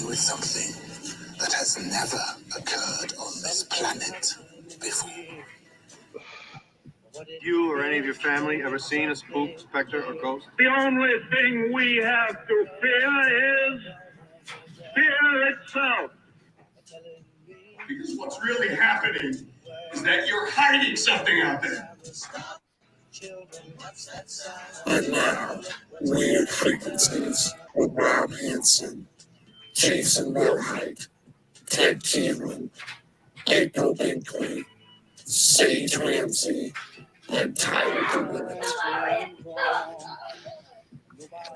with something that has never occurred on this planet before. You or any of your family ever seen a spook, specter, or ghost? The only thing we have to fear is fear itself. Because what's really happening is that you're hiding something out there. And now, Weird Frequencies with Rob Hansen, Jason Millhite, Ted Cameron, April Binkley, Sage Ramsey, and Tyler DeWitt.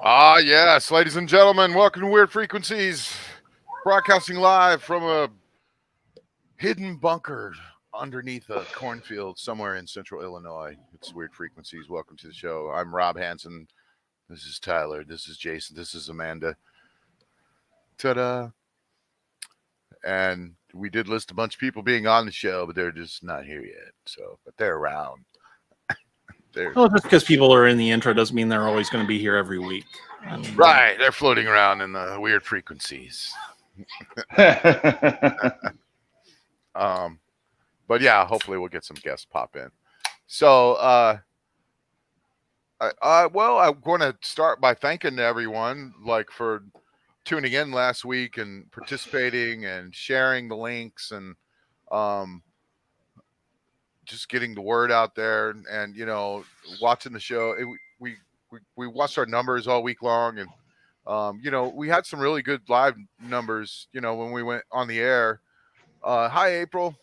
Ah, yes, ladies and gentlemen, welcome to Weird Frequencies, broadcasting live from a hidden bunker underneath a cornfield somewhere in central Illinois. It's Weird Frequencies. Welcome to the show. I'm Rob Hansen. This is Tyler. This is Jason. This is Amanda. Ta-da. And we did list a bunch of people being on the show, but they're just not here yet. So, but they're around. Well, just because people are in the intro doesn't mean they're always going to be here every week. Right. They're floating around in the Weird Frequencies. But yeah, hopefully we'll get some guests pop in. So, I'm going to start by thanking everyone, for tuning in last week and participating and sharing the links and just getting the word out there and watching the show. We watched our numbers all week long, and we had some really good live numbers. When we went on the air. Hi, April.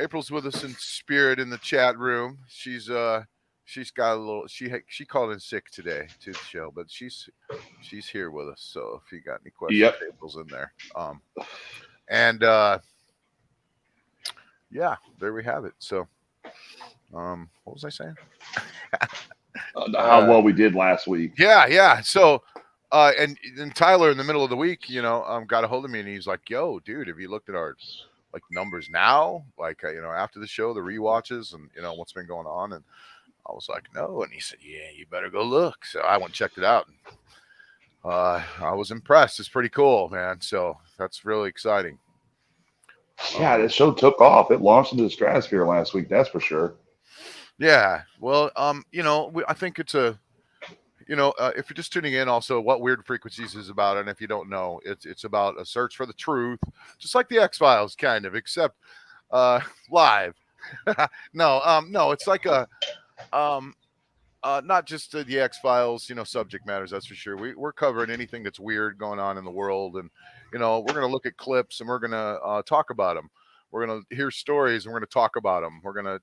April's with us in spirit in the chat room. She's got a little. She called in sick today to the show, but she's here with us. So if you got any questions, yep. April's in there. Yeah, there we have it. So, what was I saying? How well we did last week. Yeah. So, and Tyler in the middle of the week, got a hold of me and he's like, "Yo, dude, have you looked at our numbers now? After the show, the rewatches and what's been going on?" And I was like, "No." And he said, "Yeah, you better go look." So I went and checked it out. And, I was impressed. It's pretty cool, man. So that's really exciting. Yeah, that show took off. It launched into the stratosphere last week. That's for sure. Yeah. Well, I think it's a, if you're just tuning in, also what Weird Frequencies is about, and if you don't know, it's about a search for the truth, just like the X-Files, kind of, except live. No, it's like a not just the X-Files, subject matters. That's for sure. We're covering anything that's weird going on in the world, and we're going to look at clips and we're going to talk about them. We're going to hear stories and we're going to talk about them. We're going to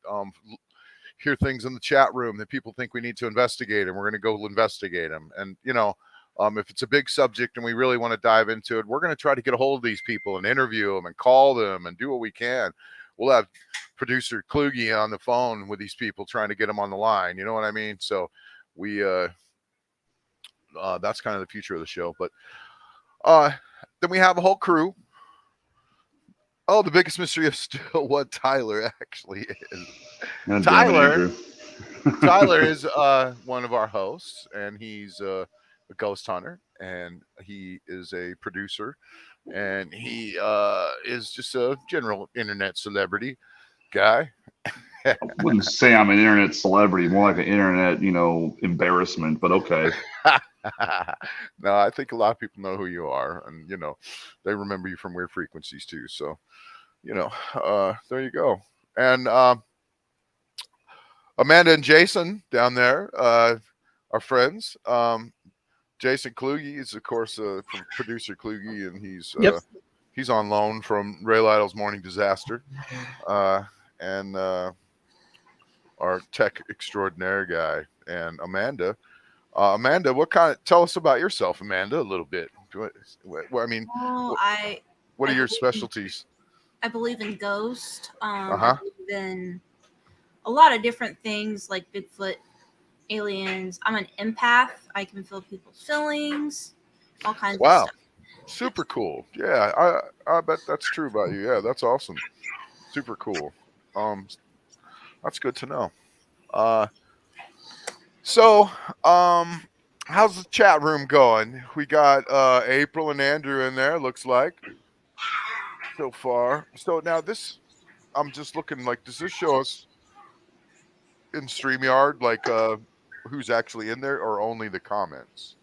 hear things in the chat room that people think we need to investigate, and we're going to go investigate them. And if it's a big subject and we really want to dive into it, we're going to try to get a hold of these people and interview them and call them and do what we can. We'll have producer Kluge on the phone with these people trying to get them on the line. You know what I mean? So we that's kind of the future of the show. But then we have a whole crew. Oh, the biggest mystery is still what Tyler actually is. Tyler is one of our hosts, and he's a ghost hunter, and he is a producer, and he is just a general internet celebrity guy. I wouldn't say I'm an internet celebrity, more like an internet, embarrassment, but okay. No, I think a lot of people know who you are, and they remember you from Weird Frequencies too. So, there you go. And Amanda and Jason down there are friends. Jason Kluge is, of course, from producer Kluge, and he's on loan from Ray Lytle's Morning Disaster, and our tech extraordinaire guy, and Amanda. Amanda, tell us about yourself, Amanda, a little bit. What are your specialties? I believe in ghosts. I believe in a lot of different things like Bigfoot, aliens. I'm an empath. I can feel people's feelings, all kinds of stuff. Super cool. Yeah, I bet that's true about you. Yeah, that's awesome. Super cool. That's good to know. So how's the chat room going? We got April and Andrew in there, looks like, so far. So now this, I'm just looking, like, does this show us in StreamYard, like, who's actually in there, or only the comments?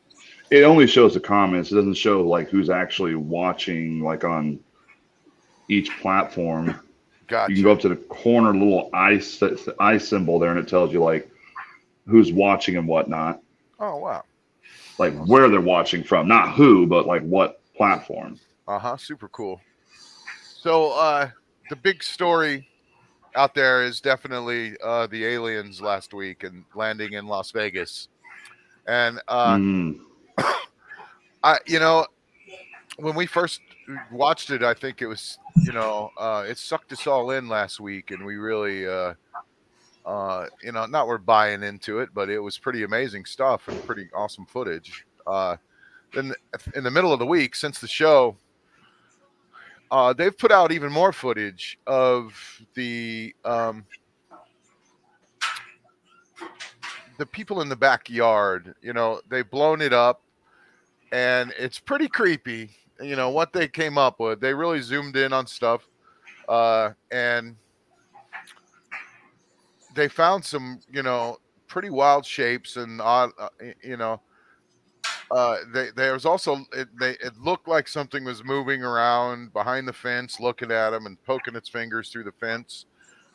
It only shows the comments. It doesn't show like who's actually watching, like on each platform. Gotcha. You can go up to the corner little eye symbol there, and it tells you like who's watching and whatnot. Oh, wow. Like where they're watching from, not who, but like what platform. Super cool. So the big story out there is definitely the aliens last week and landing in Las Vegas. And when we first watched it, I think it was, it sucked us all in last week, and we really not we're buying into it, but it was pretty amazing stuff and pretty awesome footage. Then in the middle of the week, since the show, they've put out even more footage of the people in the backyard. They've blown it up, and it's pretty creepy. What they came up with. They really zoomed in on stuff, and they found some, pretty wild shapes and odd, there was also, it looked like something was moving around behind the fence, looking at them and poking its fingers through the fence.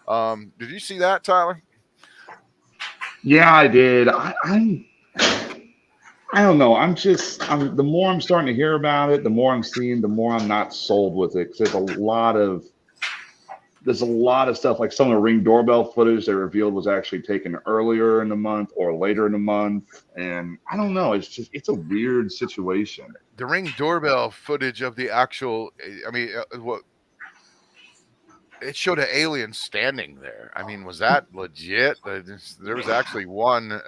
Did you see that, Tyler? Yeah, I did. I don't know. The more I'm starting to hear about it, the more I'm seeing, the more I'm not sold with it. 'Cause there's a lot of stuff, like some of the Ring doorbell footage they revealed was actually taken earlier in the month or later in the month. And I don't know. It's a weird situation. The Ring doorbell footage of the actual, it showed an alien standing there. I mean, was that legit? There was actually one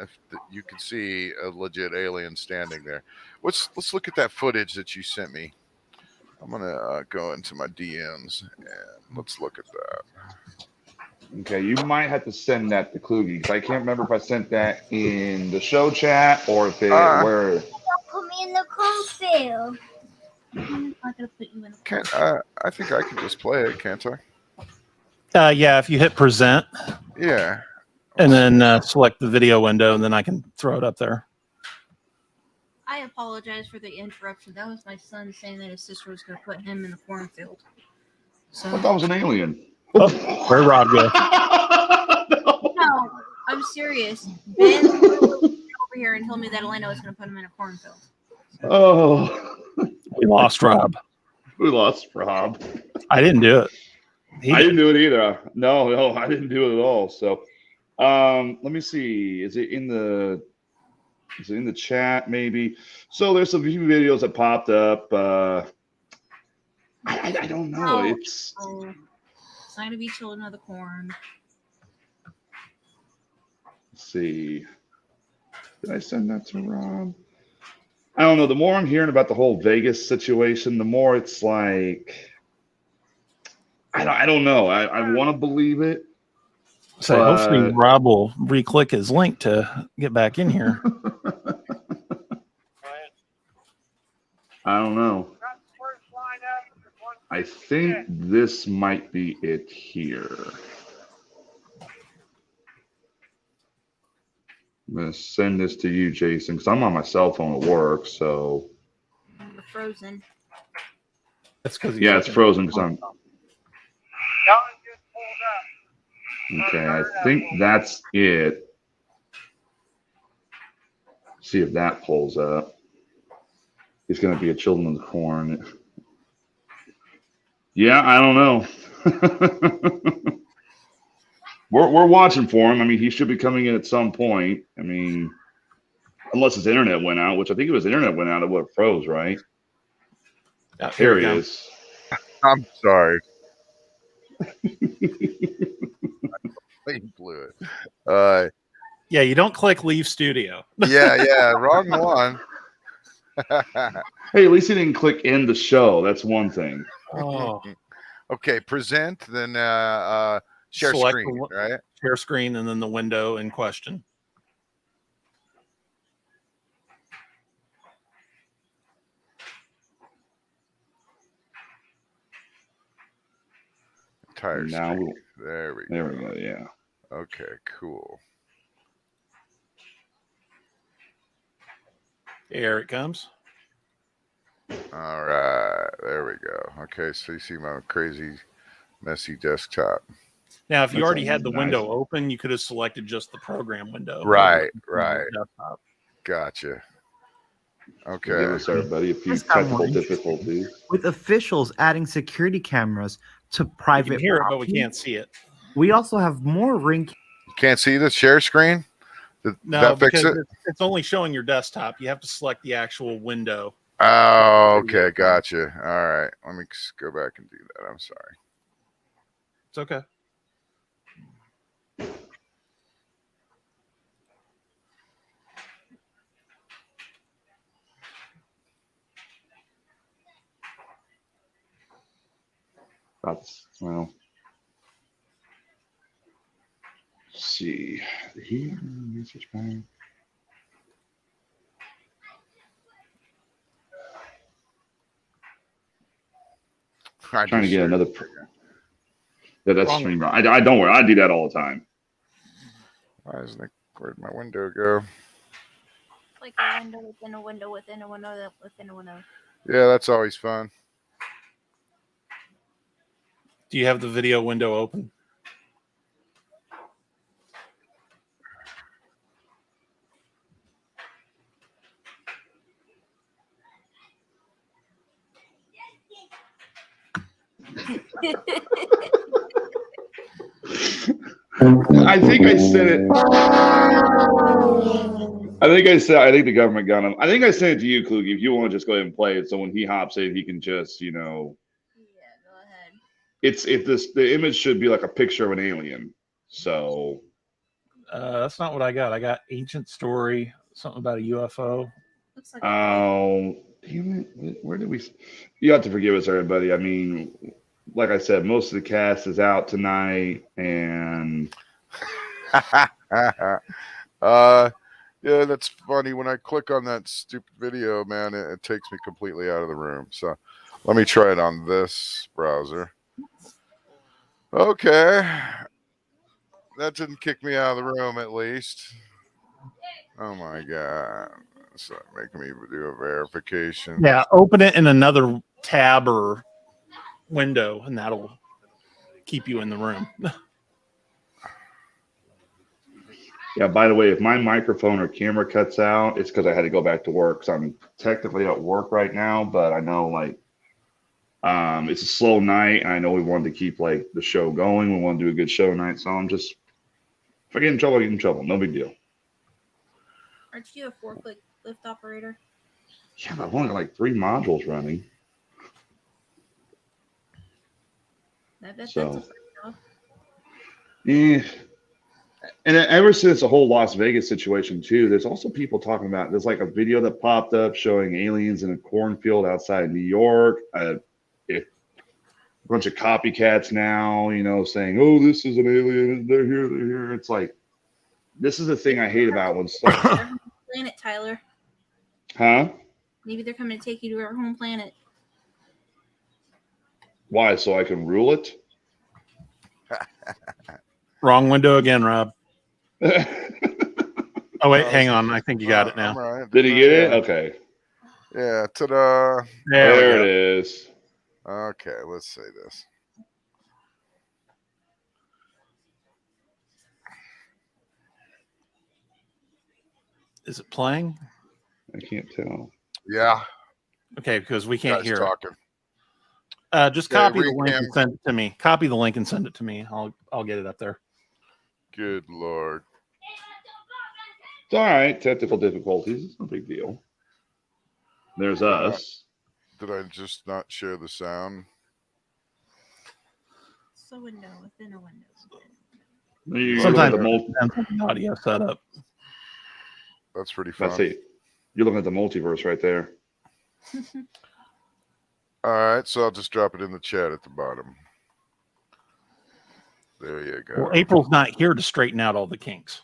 you could see a legit alien standing there. Let's look at that footage that you sent me. I'm gonna go into my DMs and let's look at that. Okay, you might have to send that to Kluge, because I can't remember if I sent that in the show chat or if it where. Don't put me in the cornfield. I'm not gonna put you in. I think I can just play it, can't I? Yeah, if you hit present. Yeah. And then select the video window, and then I can throw it up there. I apologize for the interruption. That was my son saying that his sister was going to put him in the cornfield. So I thought that was an alien. Oh, where'd Rob go? No, I'm serious. Ben over here and told me that Elena was going to put him in a cornfield. Oh. We lost Rob. We lost Rob. I didn't do it. I didn't do it either. No, I didn't do it at all. So, let me see. Is it in the chat? Maybe. So there's a few videos that popped up. I don't know. It's not gonna be children of the corn. Let's see. Did I send that to Rob? I don't know. The more I'm hearing about the whole Vegas situation, the more it's like. I don't know. I want to believe it. So hopefully Rob will re-click his link to get back in here. I don't know. I think this might be it here. I'm going to send this to you, Jason, because I'm on my cell phone at work, so. We're frozen. That's because it's frozen because I'm. Okay, I think that's it. See if that pulls up. It's going to be a Children of the Corn. Yeah, I don't know. We're watching for him. I mean, he should be coming in at some point. I mean, unless his internet went out, which I think if his internet went out, it would have froze, right? Yeah, here he is. I'm sorry. Blew it. Yeah, you don't click leave studio. yeah, wrong one. Hey, at least he didn't click end the show. That's one thing. Oh. Okay, present, then share Select screen, right? Share screen, and then the window in question. Entire Now screen. There we there we go. Yeah. Okay, cool. Here it comes. All right, there we go. Okay, so you see my crazy, messy desktop. Now, if you That's already a had the nice window one. open, you could have selected just the program window. Right, from your right. desktop. Gotcha. Okay. Forgive us, everybody, a few This got more technical interesting. difficulties. With officials adding security cameras to We private can hear it, but we property, can't see it. we also have more ring. You can't see the share screen? Did No, that fix because it? it's only showing your desktop. You have to select the actual window. Oh, okay, gotcha. All right, let me go back and do that. I'm sorry. It's okay. That's, well, let's see here. Message back. Trying to get another. Yeah, that's Wrong. stream. I don't worry. I do that all the time. Why isn't it? Where'd my window go? Like a window within a window within a window within a window. Yeah, that's always fun. Do you have the video window open? I think I said it. I think the government got him. I think I sent it to you, Kluge. If you want to just go ahead and play it, so when he hops in, he can just, Yeah, go ahead. the image should be like a picture of an alien. So That's not what I got. I got ancient story, something about a UFO. Looks like damn it. Where did we? You have to forgive us, everybody. I mean, like I said, most of the cast is out tonight, and yeah, that's funny. When I click on that stupid video, man, it takes me completely out of the room. So let me try it on this browser. Okay. That didn't kick me out of the room, at least. Oh my God. It's making me do a verification. Yeah, open it in another tab or window, and that'll keep you in the room. yeah. By the way, if my microphone or camera cuts out, it's because I had to go back to work. So I'm technically at work right now, but I know it's a slow night, and I know we wanted to keep like the show going. We want to do a good show tonight, so I'm just. If I get in trouble, I get in trouble. No big deal. Aren't you a 4-click lift operator? Yeah, but I've only got like 3 modules running. I bet So, that's a job. yeah. And ever since the whole Las Vegas situation too, there's also people talking about. There's like a video that popped up showing aliens in a cornfield outside of New York. A bunch of copycats now, saying, "Oh, this is an alien. They're here. They're here." It's like, this is the thing I hate about when stuff. Planet, Tyler. Huh? Maybe they're coming to take you to our home planet. Why? So I can rule it? Wrong window again, Rob. Oh, wait, hang on. I think you got it now. Right. Did he get it? Okay. Yeah, ta-da. There it is. Okay, let's say this. Is it playing? I can't tell. Yeah. Okay, because we can't hear talking. it. Just copy the read link him. and send it to me. Copy the link and send it to me. I'll get it up there. Good Lord. It's all right. Technical difficulties. It's no big deal. There's us. Did I just not share the sound? It's a window within a window. You're Sometimes looking at it depends on the audio setup. That's pretty fun. That's it. You're looking at the multiverse right there. All right, so I'll just drop it in the chat at the bottom. There you go. Well, April's not here to straighten out all the kinks.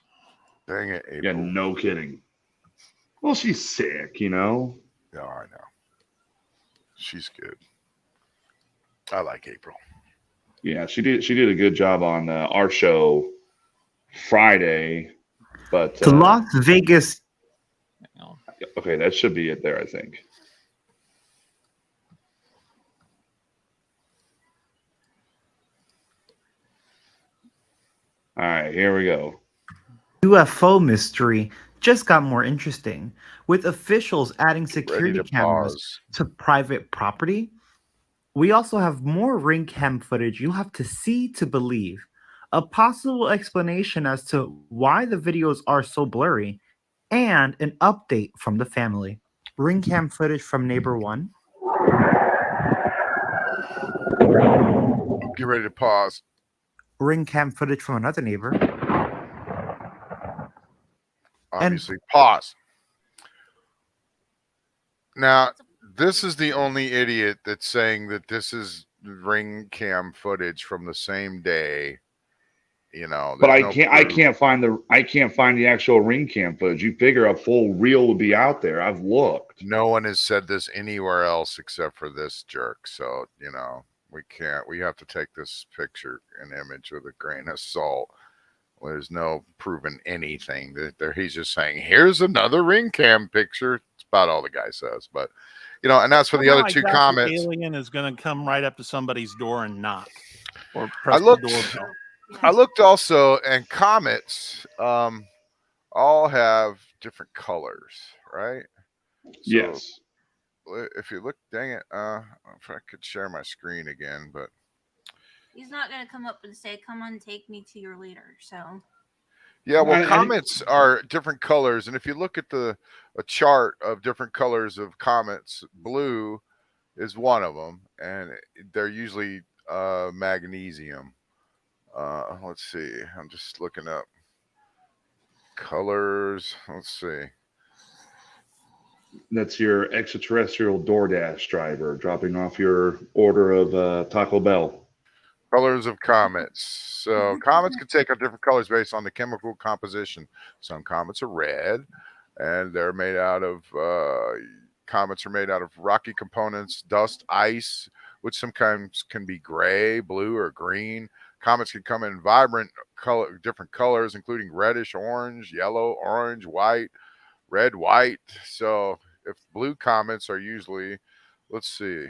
Dang it, Yeah, April. no kidding. Well, she's sick, Yeah, I know. She's good. I like April. Yeah, she did a good job on our show Friday, but The Las Vegas. okay, that should be it there, I think. All right, here we go. UFO mystery just got more interesting, with officials adding security cameras to private property. We also have more ring cam footage you'll have to see to believe, a possible explanation as to why the videos are so blurry, and an update from the family. Ring cam footage from neighbor 1. Get ready to pause. Ring cam footage from another neighbor. Obviously, pause. Now, this is the only idiot that's saying that this is ring cam footage from the same day. You know, but I can't find the actual ring cam footage. You figure a full reel would be out there. I've looked. No one has said this anywhere else except for this jerk. So, you know, we have to take this picture and image with a grain of salt. There's no proving anything. He's just saying, here's another ring cam picture. It's about all the guy says. But, you know, and that's for the other two comments. The alien is going to come right up to somebody's door and knock or press the doorbell. I looked also, and comets all have different colors, right? So yes. If you look, dang it, if I could share my screen again, but he's not gonna come up and say, "Come on, take me to your leader." So yeah, well, comets are different colors, and if you look at a chart of different colors of comets, blue is one of them, and they're usually magnesium. Let's see. I'm just looking up colors. Let's see. That's your extraterrestrial DoorDash driver dropping off your order of Taco Bell. Colors of comets. So comets can take on different colors based on the chemical composition. Some comets are red, and they're made out of comets are made out of rocky components, dust, ice, which sometimes can be gray, blue, or green. Comets can come in vibrant different colors, including reddish, orange, yellow, orange, white, red, white. So if blue comets are usually, let's see,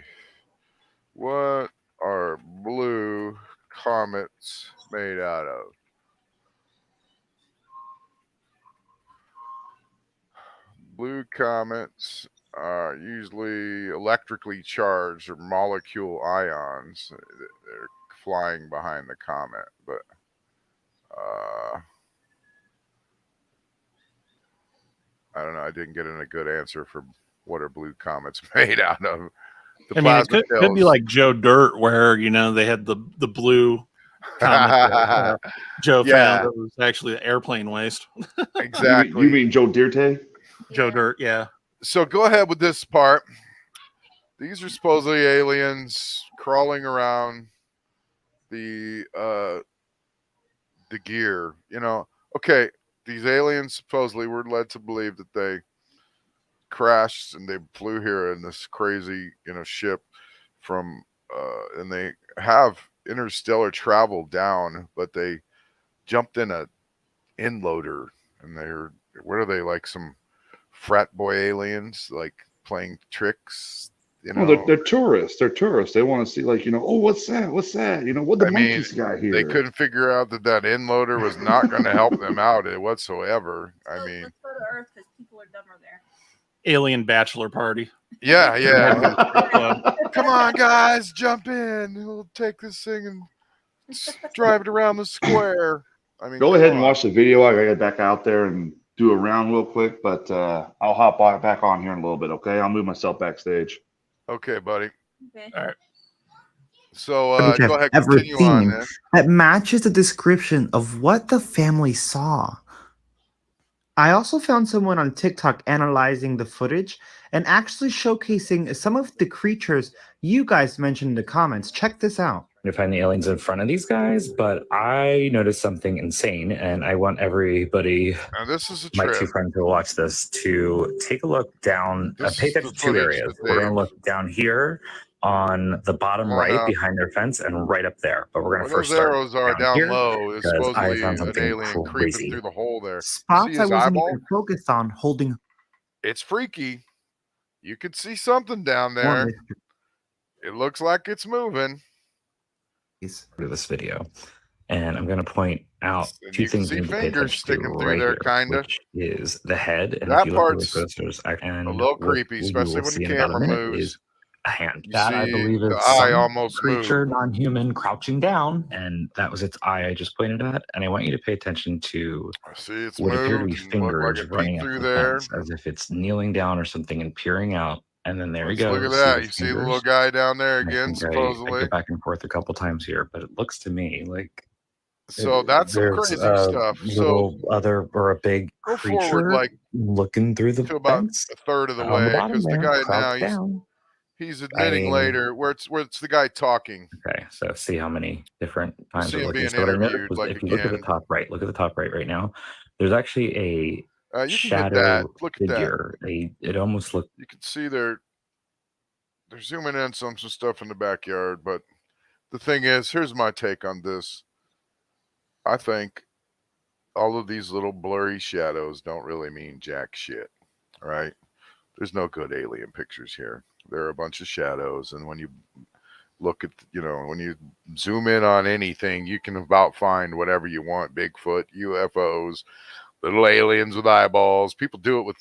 what are blue comets made out of? Blue comets are usually electrically charged or molecule ions. They're flying behind the comet, but I don't know. I didn't get in a good answer for what are blue comets made out of. I mean, it could be like Joe Dirt, where they had the blue comet that Joe found that was actually airplane waste. Exactly. You mean Joe Dirte? Joe Dirt, yeah. So go ahead with this part. These are supposedly aliens crawling around the gear. Okay, these aliens supposedly were led to believe that they crashed and they flew here in this crazy ship from and they have interstellar travel down, but they jumped in a inloader, and what are they, like some frat boy aliens, like playing tricks? Well, they're tourists. They're tourists. They want to see, oh, what's that? What's that? What the monkeys got here? They couldn't figure out that inloader was not going to help them out whatsoever. Let's go to Earth because people are dumber there. Alien bachelor party. Yeah. Come on, guys, jump in. We'll take this thing and drive it around the square. Go ahead and watch the video. I gotta get back out there and do a round real quick, but I'll hop back on here in a little bit. Okay, I'll move myself backstage. Okay, buddy. Okay. All right. So go ahead, continue on. Man. That matches the description of what the family saw. I also found someone on TikTok analyzing the footage and actually showcasing some of the creatures you guys mentioned in the comments. Check this out. To find the aliens in front of these guys, but I noticed something insane, and I want everybody, this is my two friends who will watch this, to take a look down. Pay attention to two areas. We're going to look down here on the bottom right behind their fence and right up there. But we're going to first those start arrows are down here low is because I supposedly found an something alien creeping crazy. through the hole there. Spots See I his wasn't eyeball? even focused on holding. It's freaky. You could see something down More there. mystery. It looks like it's moving. For this video, and I'm going to point out And two you can things you see need to pay fingers attention to sticking through right there, here, kinda. which is the head. And That if you look really part's close, there's a and little what creepy, you especially will when the see in about a camera minute moves. is a hand. You That I see believe the is eye some almost creature, move. non-human, crouching down, and that was its eye I just pointed at. And I want you to pay attention to See, it's what appear to be moved and look like fingers it running peeked up through the there. fence, as if it's kneeling down or something and peering out. And then there Let's you go. look at See that. the You see the little fingers? guy down there And I again, think I supposedly. go back and forth a couple times here, but it looks to me like So that's some there's crazy a stuff. little So other or a big go forward creature like looking through the to about fence a third of the on the way, bottom because the there, guy now crouched down. he's I admitting mean, later where it's the guy talking. okay, so see how many different You times see we're him looking. being So what I noticed interviewed was like if you look at the again. top right now, there's actually a You can get that. shadow Look at that. figure. It almost looked. You can see they're zooming in some stuff in the backyard, but the thing is, here's my take on this. I think all of these little blurry shadows don't really mean jack shit, right? There's no good alien pictures here. There are a bunch of shadows, and when you look at, when you zoom in on anything, you can about find whatever you want. Bigfoot, UFOs, little aliens with eyeballs. People do it with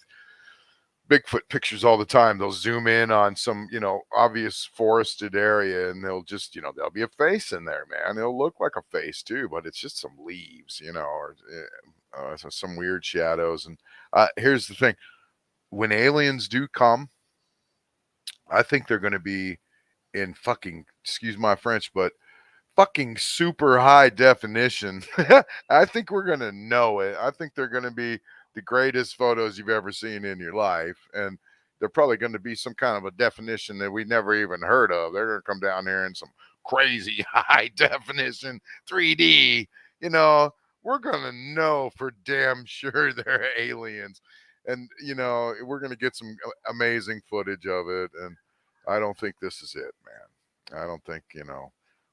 Bigfoot pictures all the time. They'll zoom in on some, obvious forested area, and they'll just, there'll be a face in there, man. It'll look like a face too, but it's just some leaves, or some weird shadows. And here's the thing: when aliens do come, I think they're going to be in fucking, excuse my French, but fucking super high definition. I think we're going to know it. I think they're going to be the greatest photos you've ever seen in your life. And they're probably going to be some kind of a definition that we never even heard of. They're going to come down here in some crazy high definition 3D. We're going to know for damn sure they're aliens. And, we're going to get some amazing footage of it. And I don't think this is it, man. I don't think,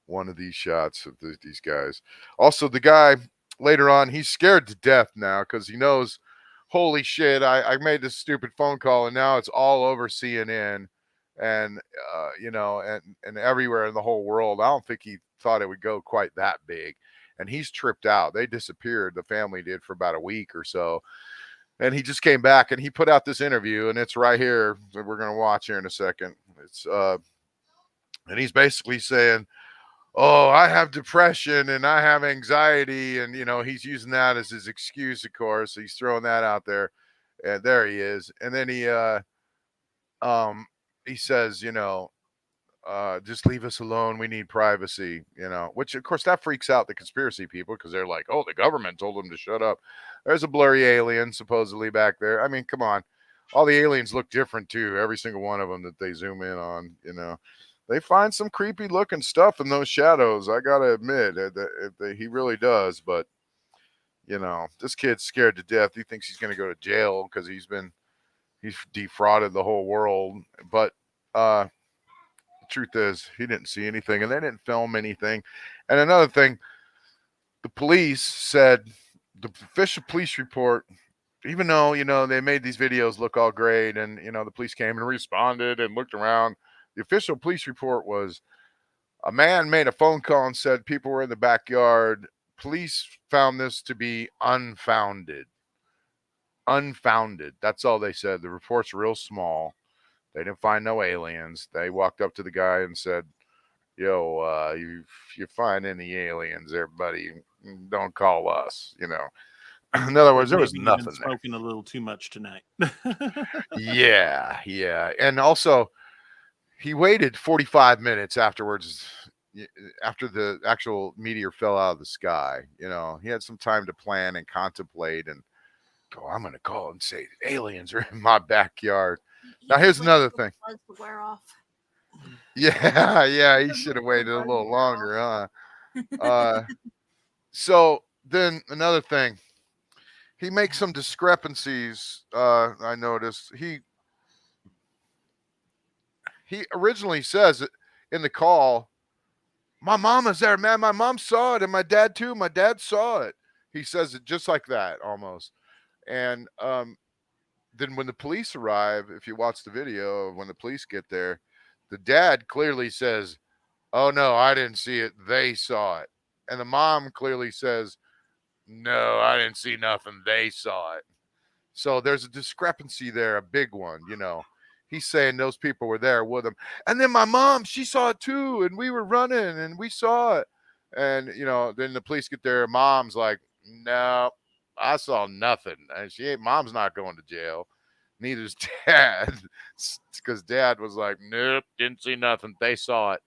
one of these shots of these guys. Also, the guy later on, he's scared to death now because he knows, holy shit, I made this stupid phone call and now it's all over CNN and, and everywhere in the whole world. I don't think he thought it would go quite that big. And he's tripped out. They disappeared. The family did for about a week or so. And he just came back and he put out this interview, and it's right here that we're going to watch here in a second. It's and he's basically saying, oh, I have depression and I have anxiety. And, he's using that as his excuse, of course. He's throwing that out there. And there he is. And then he says, just leave us alone. We need privacy, which of course that freaks out the conspiracy people because they're like, oh, the government told them to shut up. There's a blurry alien supposedly back there. I mean, come on. All the aliens look different too. Every single one of them that they zoom in on, they find some creepy looking stuff in those shadows. I got to admit he really does. But, this kid's scared to death. He thinks he's going to go to jail because he's defrauded the whole world. But, truth is he didn't see anything and they didn't film anything. And another thing, the police said, the official police report, even though they made these videos look all great and the police came and responded and looked around, the official police report was a man made a phone call and said people were in the backyard. Police found this to be unfounded. That's all they said. The report's real small. They didn't find no aliens. They walked up to the guy and said, yo, if you find any aliens there, buddy, don't call us, In other words, there was nothing there. Smoking a little too much tonight. Yeah. And also, he waited 45 minutes afterwards, after the actual meteor fell out of the sky. He had some time to plan and contemplate and go, I'm going to call and say aliens are in my backyard. Now, here's another thing. Yeah, he should have waited a little longer, huh? So then another thing, he makes some discrepancies. I noticed he originally says in the call, my mom is there, man. My mom saw it, and my dad too. My dad saw it. He says it just like that, almost. And then when the police arrive, if you watch the video of when the police get there, the dad clearly says, "Oh no, I didn't see it. They saw it." And the mom clearly says, "No, I didn't see nothing. They saw it." So there's a discrepancy there, a big one, you know. He's saying those people were there with him. And then my mom, she saw it too, and we were running and we saw it. And you know, then the police get there, mom's like, "No, I saw nothing." And mom's not going to jail. Neither's dad. Because dad was like, "Nope, didn't see nothing. They saw it."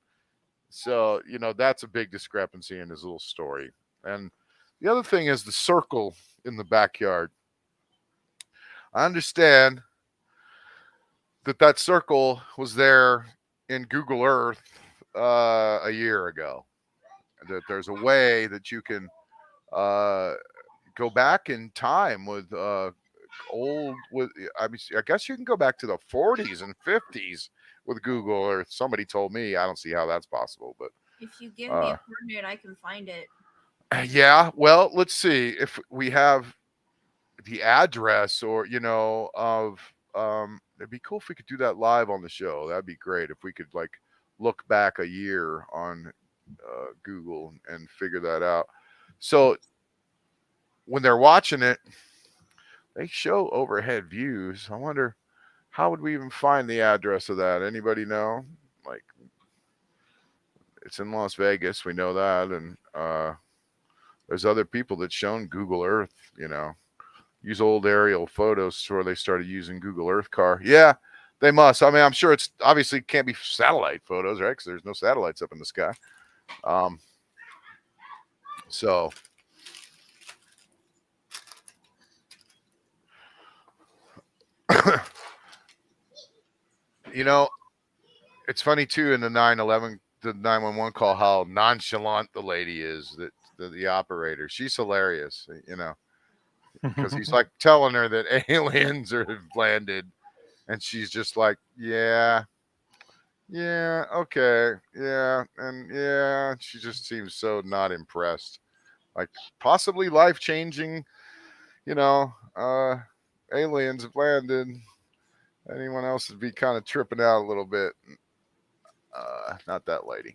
So, you know, that's a big discrepancy in his little story. And the other thing is the circle in the backyard. I understand that circle was there in Google Earth a year ago. That there's a way that you can go back in time with I guess you can go back to the 40s and 50s with Google Earth. Somebody told me. I don't see how that's possible, but if you give me a coordinate, I can find it. Yeah, well, let's see if we have the address, or you know, of it'd be cool if we could do that live on the show. That'd be great if we could like look back a year on Google and figure that out. So when they're watching it, they show overhead views. I wonder, how would we even find the address of that? Anybody know? Like, it's in Las Vegas, we know that, and there's other people that shown Google Earth, you know. Use old aerial photos before they started using Google Earth car. Yeah, they must. I mean, I'm sure it's obviously can't be satellite photos, right? Because there's no satellites up in the sky. So, you know, it's funny too in the 911, the 911 call, how nonchalant the lady is, that the operator. She's hilarious, you know. Because he's like telling her that aliens have landed, and she's just like, yeah, okay, yeah, and yeah. She just seems so not impressed. Like, possibly life-changing, you know, aliens have landed. Anyone else would be kind of tripping out a little bit. Not that lady.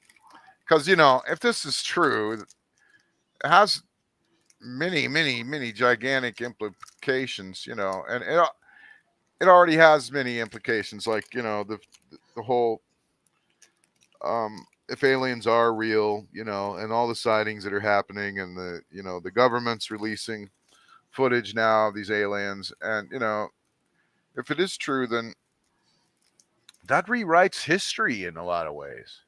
Because, you know, if this is true, it has many gigantic implications, you know, and it already has many implications, like, you know, the whole if aliens are real, you know, and all the sightings that are happening, and the, you know, the government's releasing footage now of these aliens, and, you know, if it is true, then that rewrites history in a lot of ways.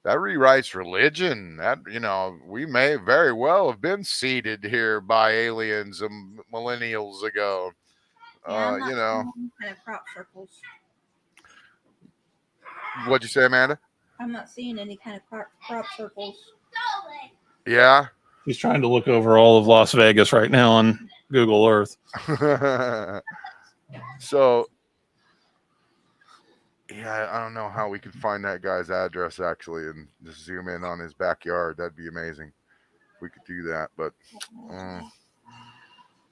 That rewrites religion. That, you know, we may very well have been seeded here by aliens millennials ago. Yeah, You know, kind of crop circles. What'd you say, Amanda? I'm not seeing any kind of crop circles. Yeah. He's trying to look over all of Las Vegas right now on Google Earth. So, yeah, I don't know how we could find that guy's address actually and just zoom in on his backyard. That'd be amazing if we could do that. But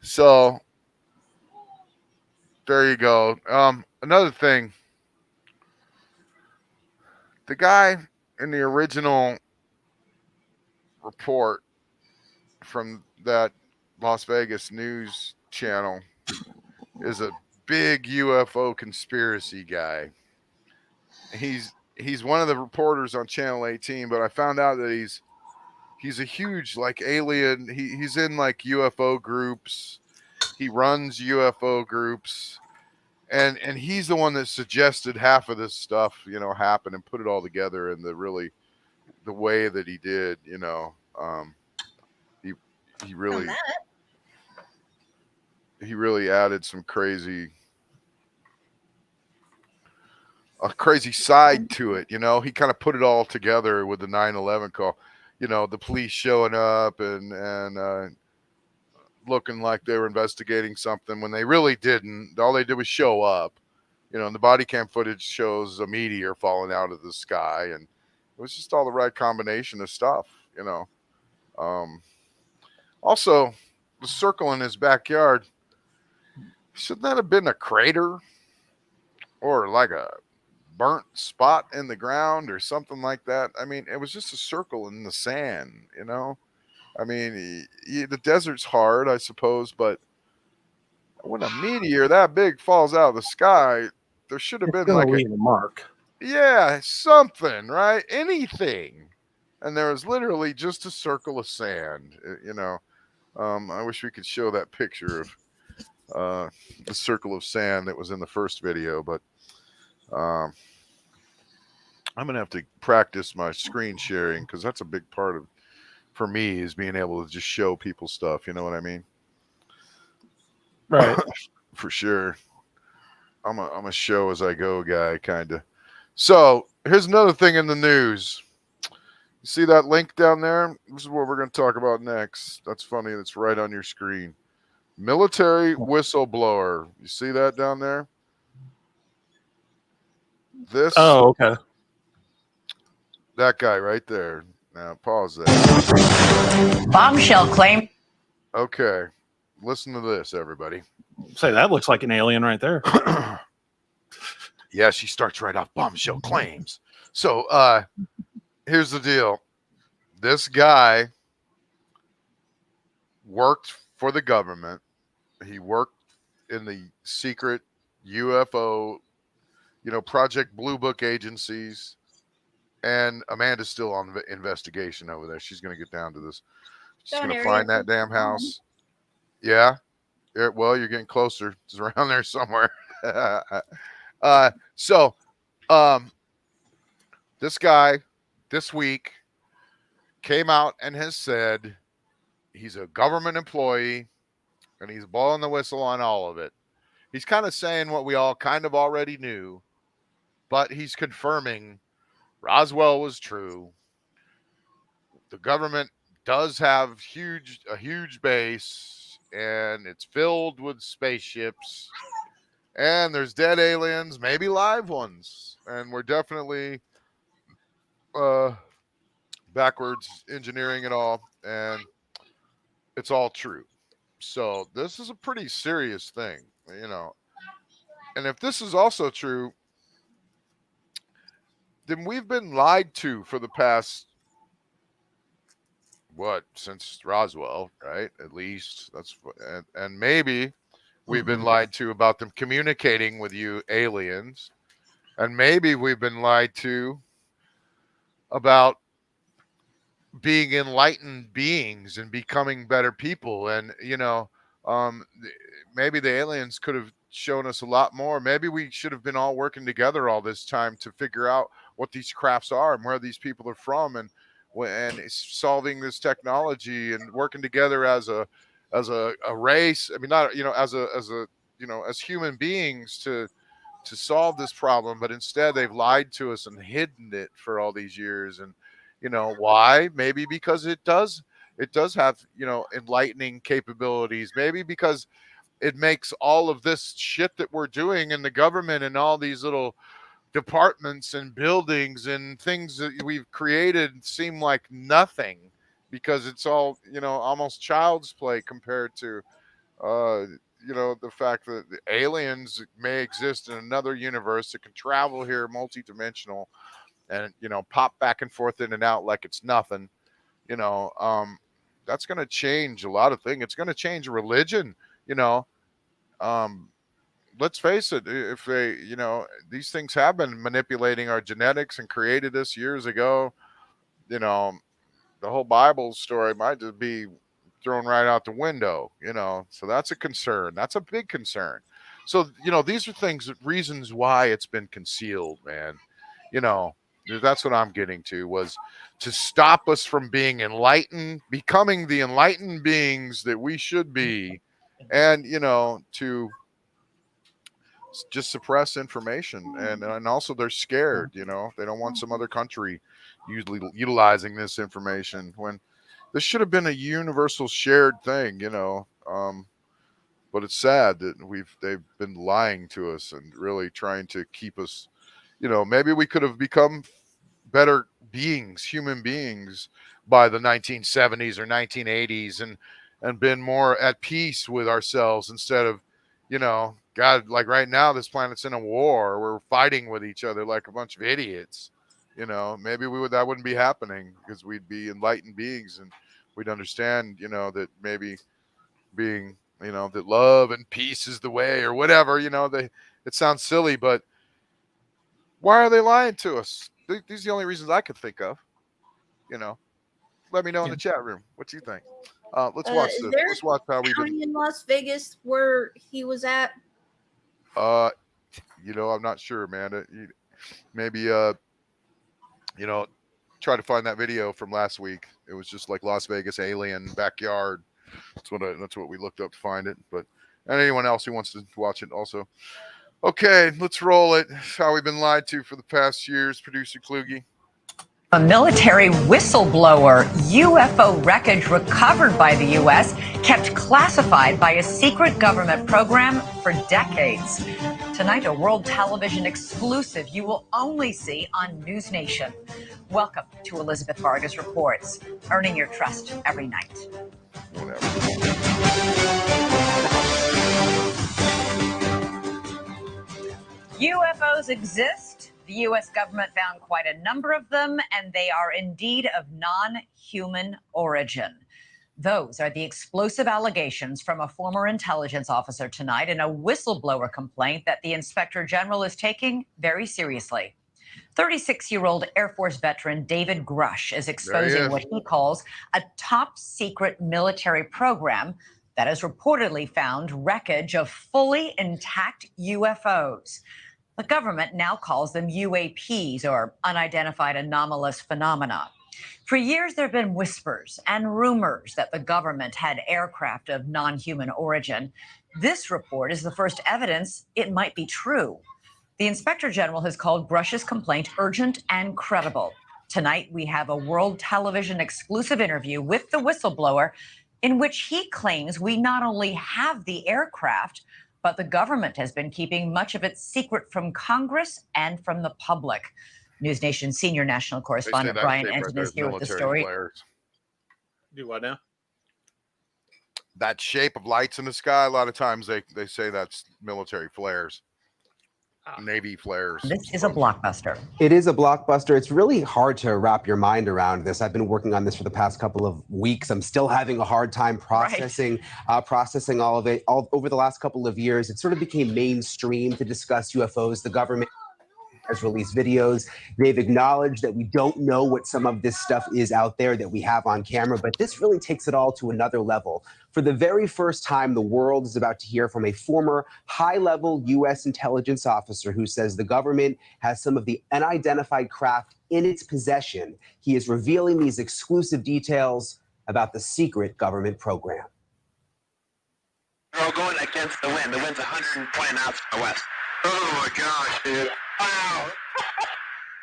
so there you go. Another thing, the guy in the original report from that Las Vegas news channel is a big UFO conspiracy guy. He's one of the reporters on Channel 18, but I found out that he's a huge like alien. He's in like UFO groups. He runs UFO groups, and he's the one that suggested half of this stuff, you know, happen and put it all together in the way that he did. You know, he really added some a crazy side to it. You know, he kind of put it all together with the 9/11 call. You know, the police showing up and looking like they were investigating something when they really didn't. All they did was show up. You know, and the body cam footage shows a meteor falling out of the sky, and it was just all the right combination of stuff, you know. Also, the circle in his backyard, shouldn't that have been a crater or like a burnt spot in the ground or something like that? I mean, it was just a circle in the sand, you know. I mean, the desert's hard, I suppose, but when a meteor that big falls out of the sky, there should have been like leave a mark. Yeah, something, right? Anything. And there was literally just a circle of sand, you know. I wish we could show that picture of the circle of sand that was in the first video, but I'm gonna have to practice my screen sharing because that's a big part of for me is being able to just show people stuff. You know what I mean? Right. For sure. I'm a show as I go guy, kind of. So here's another thing in the news. You see that link down there? This is what we're going to talk about next. That's funny. That's right on your screen. Military whistleblower. You see that down there? This. Oh, okay. That guy right there. Now pause that. Bombshell claim. Okay. Listen to this, everybody. Say, that looks like an alien right there. Yeah, she starts right off bombshell claims. So here's the deal. This guy worked for the government. He worked in the secret UFO, you know, Project Blue Book agencies. And Amanda's still on investigation over there. She's going to get down to this. She's going to find that damn house. Yeah. Well, you're getting closer. It's around there somewhere. So this guy this week came out and has said he's a government employee and he's blowing the whistle on all of it. He's kind of saying what we all kind of already knew, but he's confirming Roswell was true. The government does have a huge base, and it's filled with spaceships, and there's dead aliens, maybe live ones, and we're definitely backwards engineering it all, and it's all true. So this is a pretty serious thing, you know. And if this is also true, then we've been lied to for the past since Roswell, right? At least and maybe we've been lied to about them communicating with you aliens, and maybe we've been lied to about being enlightened beings and becoming better people. And you know, maybe the aliens could have shown us a lot more. Maybe we should have been all working together all this time to figure out what these crafts are and where these people are from, and solving this technology and working together as a race. I mean, not, you know, as you know, as human beings to solve this problem, but instead they've lied to us and hidden it for all these years. And you know why? Maybe because it does have, you know, enlightening capabilities. Maybe because it makes all of this shit that we're doing in the government and all these little departments and buildings and things that we've created seem like nothing, because it's all, you know, almost child's play compared to you know, the fact that the aliens may exist in another universe that can travel here multidimensional and, you know, pop back and forth in and out like it's nothing. You know, that's going to change a lot of things. It's going to change religion, you know. Let's face it, if they, you know, these things have been manipulating our genetics and created us years ago, you know, the whole Bible story might just be thrown right out the window, you know. So that's a concern. That's a big concern. So, you know, these are reasons why it's been concealed, man. You know, that's what I'm getting to, was to stop us from being enlightened, becoming the enlightened beings that we should be, and, you know, to just suppress information. And also they're scared, you know, they don't want some other country usually utilizing this information when this should have been a universal shared thing, you know. But it's sad that they've been lying to us and really trying to keep us, maybe we could have become better beings, human beings, by the 1970s or 1980s, and been more at peace with ourselves instead of, God, like right now, this planet's in a war. We're fighting with each other like a bunch of idiots. Maybe that wouldn't be happening because we'd be enlightened beings and we'd understand, that maybe being, that love and peace is the way or whatever, it sounds silly, but why are they lying to us? These are the only reasons I could think of, let me know in the chat room. What do you think? Let's watch this. Let's watch how we did in Las Vegas where he was at. I'm not sure, man. Maybe, try to find that video from last week. It was just like Las Vegas alien backyard. That's what we looked up to find it. But and anyone else who wants to watch it also. Okay, let's roll it. How we've been lied to for the past years, producer Kluge. A military whistleblower, UFO wreckage recovered by the U.S., kept classified by a secret government program for decades. Tonight, a world television exclusive you will only see on News Nation. Welcome to Elizabeth Vargas Reports, earning your trust every night. UFOs exist. The U.S. government found quite a number of them, and they are indeed of non-human origin. Those are the explosive allegations from a former intelligence officer tonight in a whistleblower complaint that the Inspector General is taking very seriously. 36-year-old Air Force veteran David Grush is exposing what he calls a top-secret military program that has reportedly found wreckage of fully intact UFOs. The government now calls them UAPs, or unidentified anomalous phenomena. For years, there have been whispers and rumors that the government had aircraft of non-human origin. This report is the first evidence it might be true. The Inspector General has called Grush's complaint urgent and credible. Tonight, we have a world television exclusive interview with the whistleblower in which he claims we not only have the aircraft, but the government has been keeping much of its secret from Congress and from the public. News Nation senior national correspondent Brian Ensign is here with the story. Flares. Do what now? That shape of lights in the sky, a lot of times they say that's military flares. Navy flares. This is a blockbuster. It is a blockbuster. It's really hard to wrap your mind around this. I've been working on this for the past couple of weeks. I'm still having a hard time processing all of it. Over the last couple of years, it sort of became mainstream to discuss UFOs. The government has released videos. They've acknowledged that we don't know what some of this stuff is out there that we have on camera, but this really takes it all to another level. For the very first time, the world is about to hear from a former high-level U.S. intelligence officer who says the government has some of the unidentified craft in its possession. He is revealing these exclusive details about the secret government program. We're all going against the wind. The wind's 120 knots from the west. Oh my gosh, dude. Wow.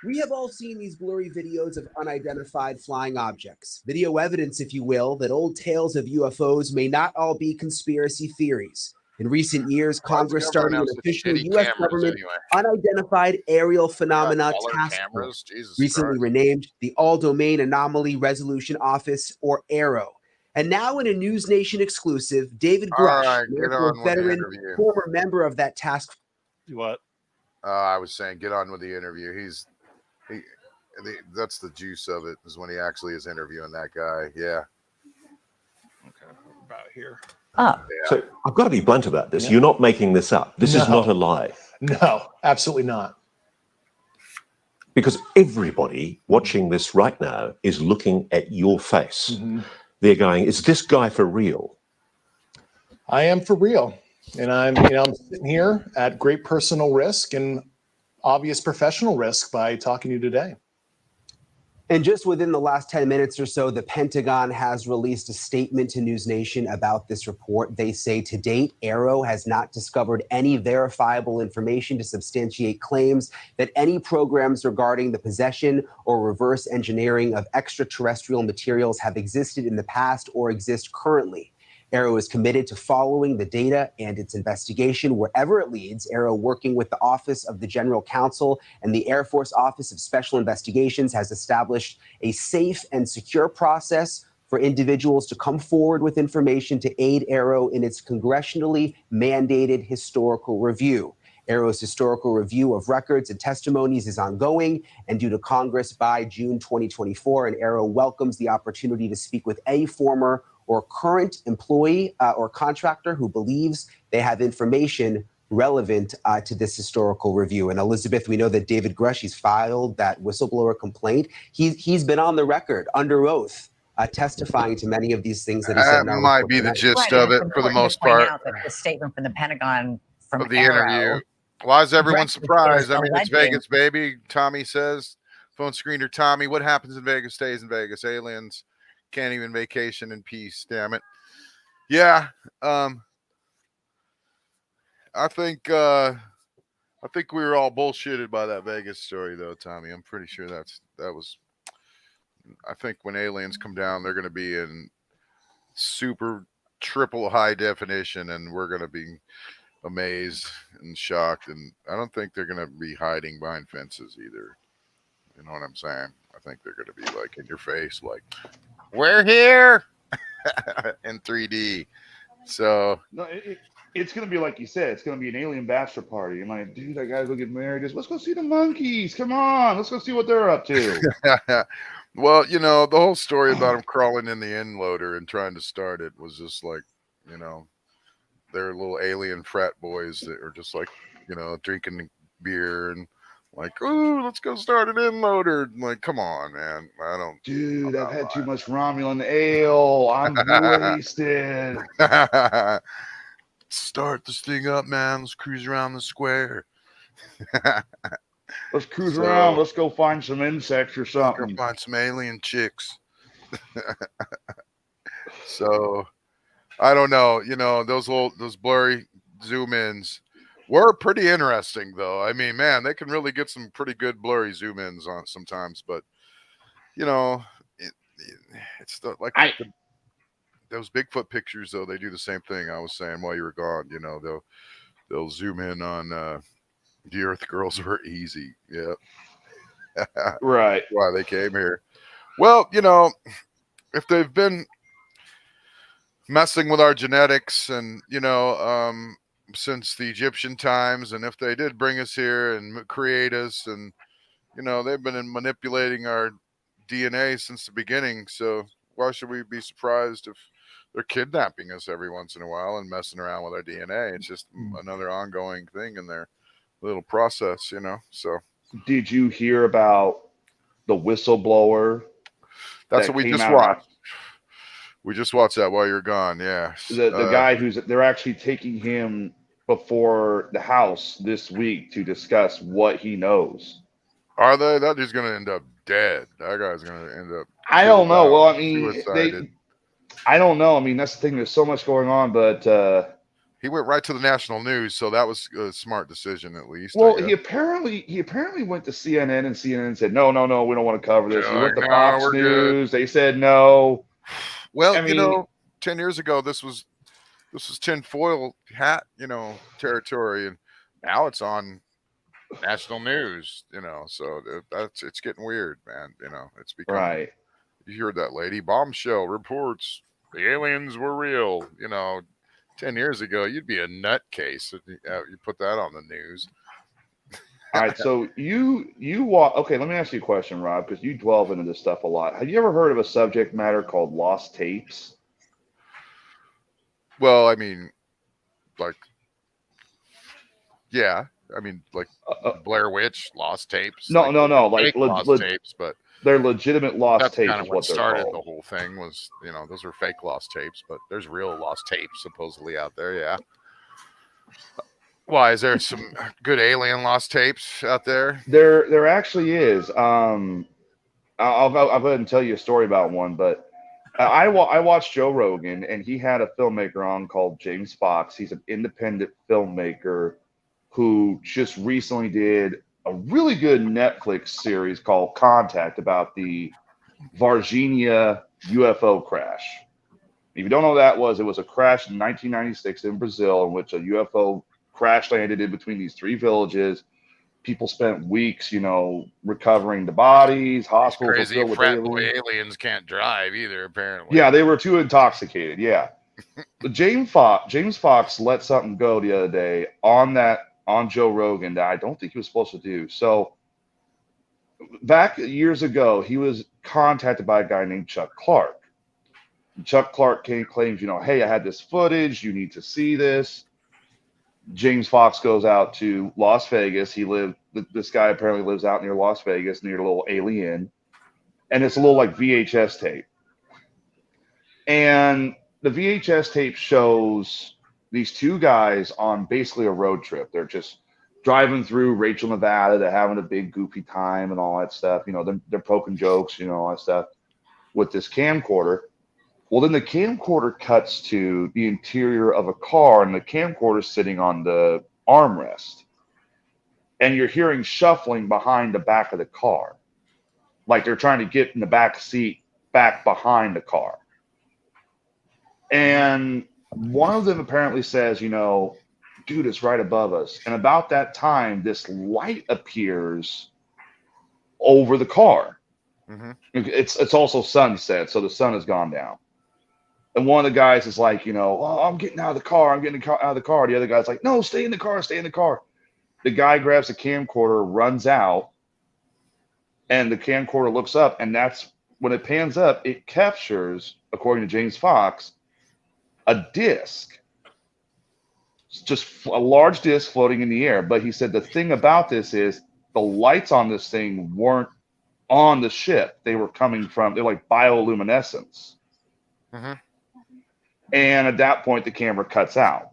We have all seen these blurry videos of unidentified flying objects. Video evidence, if you will, that old tales of UFOs may not all be conspiracy theories. In recent years, Congress started an official U.S. government unidentified aerial phenomena task force, recently renamed the All-Domain Anomaly Resolution Office, or AARO. And now in a News Nation exclusive, David Grush, veteran, former member of that task force. What? I was saying, get on with the interview. That's the juice of it, is when he actually is interviewing that guy. Yeah. Okay, about here. So I've got to be blunt about this. You're not making this up. This is not a lie. No, absolutely not. Because everybody watching this right now is looking at your face. They're going, is this guy for real? I am for real. And I'm sitting here at great personal risk and obvious professional risk by talking to you today. And just within the last 10 minutes or so, the Pentagon has released a statement to News Nation about this report. They say to date, AARO has not discovered any verifiable information to substantiate claims that any programs regarding the possession or reverse engineering of extraterrestrial materials have existed in the past or exist currently. Arrow is committed to following the data and its investigation wherever it leads. Arrow, working with the Office of the General Counsel and the Air Force Office of Special Investigations, has established a safe and secure process for individuals to come forward with information to aid Arrow in its congressionally mandated historical review. Arrow's historical review of records and testimonies is ongoing and due to Congress by June 2024, and Arrow welcomes the opportunity to speak with a former or current employee or contractor who believes they have information relevant to this historical review. And Elizabeth, we know that David Grush, he's filed that whistleblower complaint. He's been on the record under oath testifying to many of these things that he said. That might be the gist of it for the most part. The statement from the Pentagon from of the Arrow, interview. Why is everyone Grush surprised? is I mean, it's alleging- Vegas, baby. Tommy says, phone screener Tommy, what happens in Vegas stays in Vegas. Aliens can't even vacation in peace. Damn it. Yeah. I think we were all bullshitted by that Vegas story, though, Tommy. I'm pretty sure that was. I think when aliens come down, they're going to be in super triple high definition, and we're going to be amazed and shocked. And I don't think they're going to be hiding behind fences either. You know what I'm saying? I think they're going to be like in your face, like, we're here in 3D. So no, it's going to be like you said. It's going to be an alien bachelor party. I'm like, dude, I got to go get married. Let's go see the monkeys. Come on, let's go see what they're up to. Well, you know, the whole story about them crawling in the end loader and trying to start it was just like, you know, they're little alien frat boys that are just like, you know, drinking beer and like, oh, let's go start an end loader. I'm like, come on, man. I don't. Dude, I've had too much Romulan ale. I'm wasted. Start this thing up, man. Let's cruise around the square. Let's cruise around. Let's go find some insects or something. Let's go find some alien chicks. So, I don't know. You know, those blurry zoom ins were pretty interesting, though. I mean, man, they can really get some pretty good blurry zoom ins on sometimes. But you know, it's like those Bigfoot pictures, though. They do the same thing. I was saying while you were gone. You know, they'll zoom in on the Earth girls were easy. Yeah. Right. Why they came here. Well, you know, if they've been messing with our genetics and, you know, since the Egyptian times, and if they did bring us here and create us, and, you know, they've been manipulating our DNA since the beginning. So why should we be surprised if they're kidnapping us every once in a while and messing around with our DNA? It's just another ongoing thing in their little process, you know. So did you hear about the whistleblower? That's what we just watched. We just watched that while you're gone. Yeah. The guy they're actually taking him before the House this week to discuss what he knows. Are they? That dude's going to end up dead. That guy's going to end up. I don't know. Well, I mean, I don't know. I mean, that's the thing. There's so much going on, but he went right to the national news, so that was a smart decision, at least. Well, he apparently went to CNN, and CNN said, no, we don't want to cover this. He went to Fox News. They said no. Well, I mean, you know, 10 years ago, this was tinfoil hat, you know, territory, and now it's on national news, you know. So it's getting weird, man. You know, it's becoming. Right. You heard that lady? Bombshell reports the aliens were real. You know, 10 years ago, you'd be a nutcase if you put that on the news. All right, so you okay, let me ask you a question, Rob, because you delve into this stuff a lot. Have you ever heard of a subject matter called lost tapes? Well, I mean, like, yeah. I mean, like Blair Witch, lost tapes. No, like lost tapes, but they're legitimate lost that's tapes. Kind of is what they're started called. the whole thing was, you know, those are fake lost tapes, but there's real lost tapes supposedly out there. Yeah. Why is there some good alien lost tapes out there? There actually is. I'll go ahead and tell you a story about one, but I watched Joe Rogan, and he had a filmmaker on called James Fox. He's an independent filmmaker who just recently did a really good Netflix series called Contact about the Virginia UFO crash. If you don't know what that was, it was a crash in 1996 in Brazil in which a UFO crash landed in between these three villages. People spent weeks, recovering the bodies. Hospitals were Crazy filled with frat boy aliens. aliens can't drive either, apparently. Yeah, they were too intoxicated. Yeah. James Fox let something go the other day on Joe Rogan that I don't think he was supposed to do. So back years ago, he was contacted by a guy named Chuck Clark. Chuck Clark claims, hey, I had this footage. You need to see this. James Fox goes out to Las Vegas. This guy apparently lives out near Las Vegas, near a little alien. And it's a little like VHS tape. And the VHS tape shows these two guys on basically a road trip. They're just driving through Rachel, Nevada. They're having a big goofy time and all that stuff. They're poking jokes, all that stuff with this camcorder. Well, then the camcorder cuts to the interior of a car, and the camcorder's sitting on the armrest. And you're hearing shuffling behind the back of the car. Like they're trying to get in the back seat back behind the car. And one of them apparently says, dude, it's right above us. And about that time, this light appears over the car. Mm-hmm. It's also sunset, so the sun has gone down. And one of the guys is like, oh, I'm getting out of the car. I'm getting out of the car. The other guy's like, no, stay in the car. Stay in the car. The guy grabs the camcorder, runs out, and the camcorder looks up. And that's when it pans up, it captures, according to James Fox, a disc. It's just a large disc floating in the air. But he said the thing about this is the lights on this thing weren't on the ship. They were they're like bioluminescence. Mm-hmm. And at that point, the camera cuts out.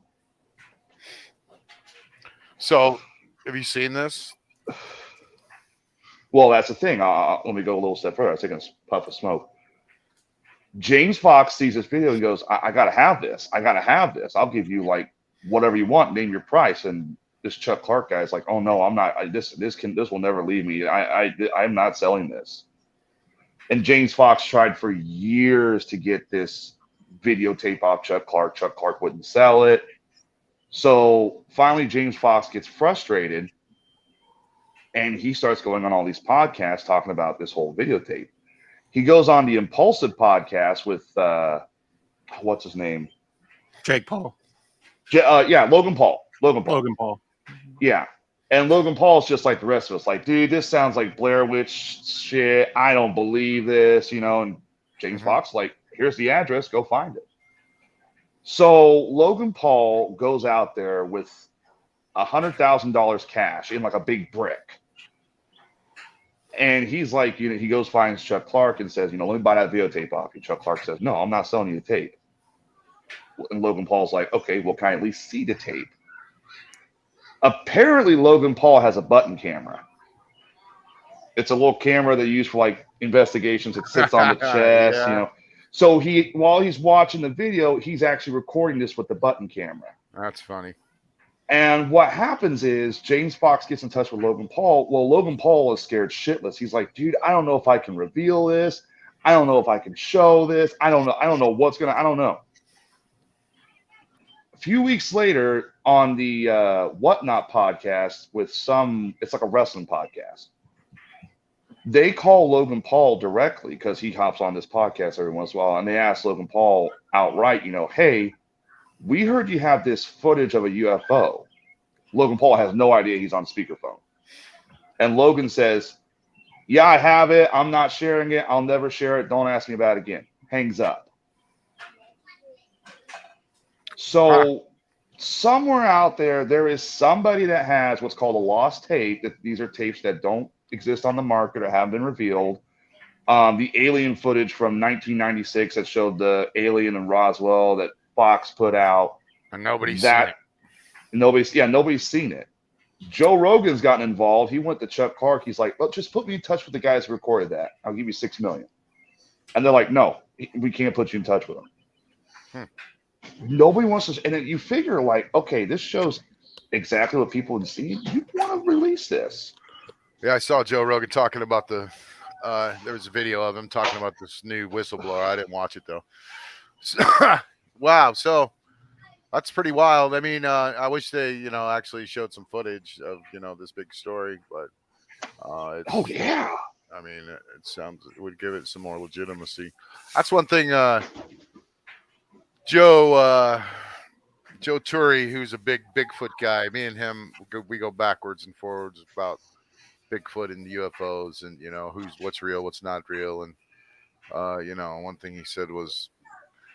So, have you seen this? Well, that's the thing. Let me go a little step further. I was taking a puff of smoke. James Fox sees this video and goes, I got to have this. I got to have this. I'll give you like whatever you want. Name your price. And this Chuck Clark guy is like, oh, no, I'm not. This will never leave me. I'm not selling this. And James Fox tried for years to get this videotape off Chuck Clark. Chuck Clark wouldn't sell it. So finally, James Fox gets frustrated and he starts going on all these podcasts talking about this whole videotape. He goes on the Impulsive podcast with, what's his name? Jake Paul. Yeah, Logan Paul. Logan Paul. Yeah. And Logan Paul's just like the rest of us, like, dude, this sounds like Blair Witch shit. I don't believe this, and James Fox, like, here's the address, go find it. So Logan Paul goes out there with $100,000 cash in like a big brick. And he's like, he goes finds Chuck Clark and says, let me buy that videotape off you. Chuck Clark says, no, I'm not selling you the tape. And Logan Paul's like, okay, well, can I at least see the tape? Apparently, Logan Paul has a button camera. It's a little camera they use for like investigations. It sits on the chest, Yeah. So while he's watching the video, he's actually recording this with the button camera. That's funny. And what happens is James Fox gets in touch with Logan Paul. Well, Logan Paul is scared shitless. He's like, dude, I don't know if I can reveal this. I don't know if I can show this. I don't know. I don't know. A few weeks later on the Whatnot podcast it's like a wrestling podcast. They call Logan Paul directly because he hops on this podcast every once in a while. And they ask Logan Paul outright, hey, we heard you have this footage of a UFO. Logan Paul has no idea he's on speakerphone. And Logan says, yeah, I have it. I'm not sharing it. I'll never share it. Don't ask me about it again. Hangs up. So somewhere out there is somebody that has what's called a lost tape. These are tapes that don't exist on the market or haven't been revealed. The alien footage from 1996 that showed the alien in Roswell that Fox put out. And nobody's seen it. Nobody's seen it. Joe Rogan's gotten involved. He went to Chuck Clark. He's like, well, just put me in touch with the guys who recorded that. I'll give you $6 million. And they're like, no, we can't put you in touch with them. Nobody wants to. And then you figure like, okay, this shows exactly what people have seen. You want to release this. Yeah, I saw Joe Rogan talking about there was a video of him talking about this new whistleblower. I didn't watch it though. Wow. So that's pretty wild. I mean, I wish they, actually showed some footage of, this big story, but it's. Oh yeah. I mean, it would give it some more legitimacy. That's one thing. Joe Turry, who's a big Bigfoot guy. Me and him, we go backwards and forwards about Bigfoot and UFOs, and what's real, what's not real, and one thing he said was,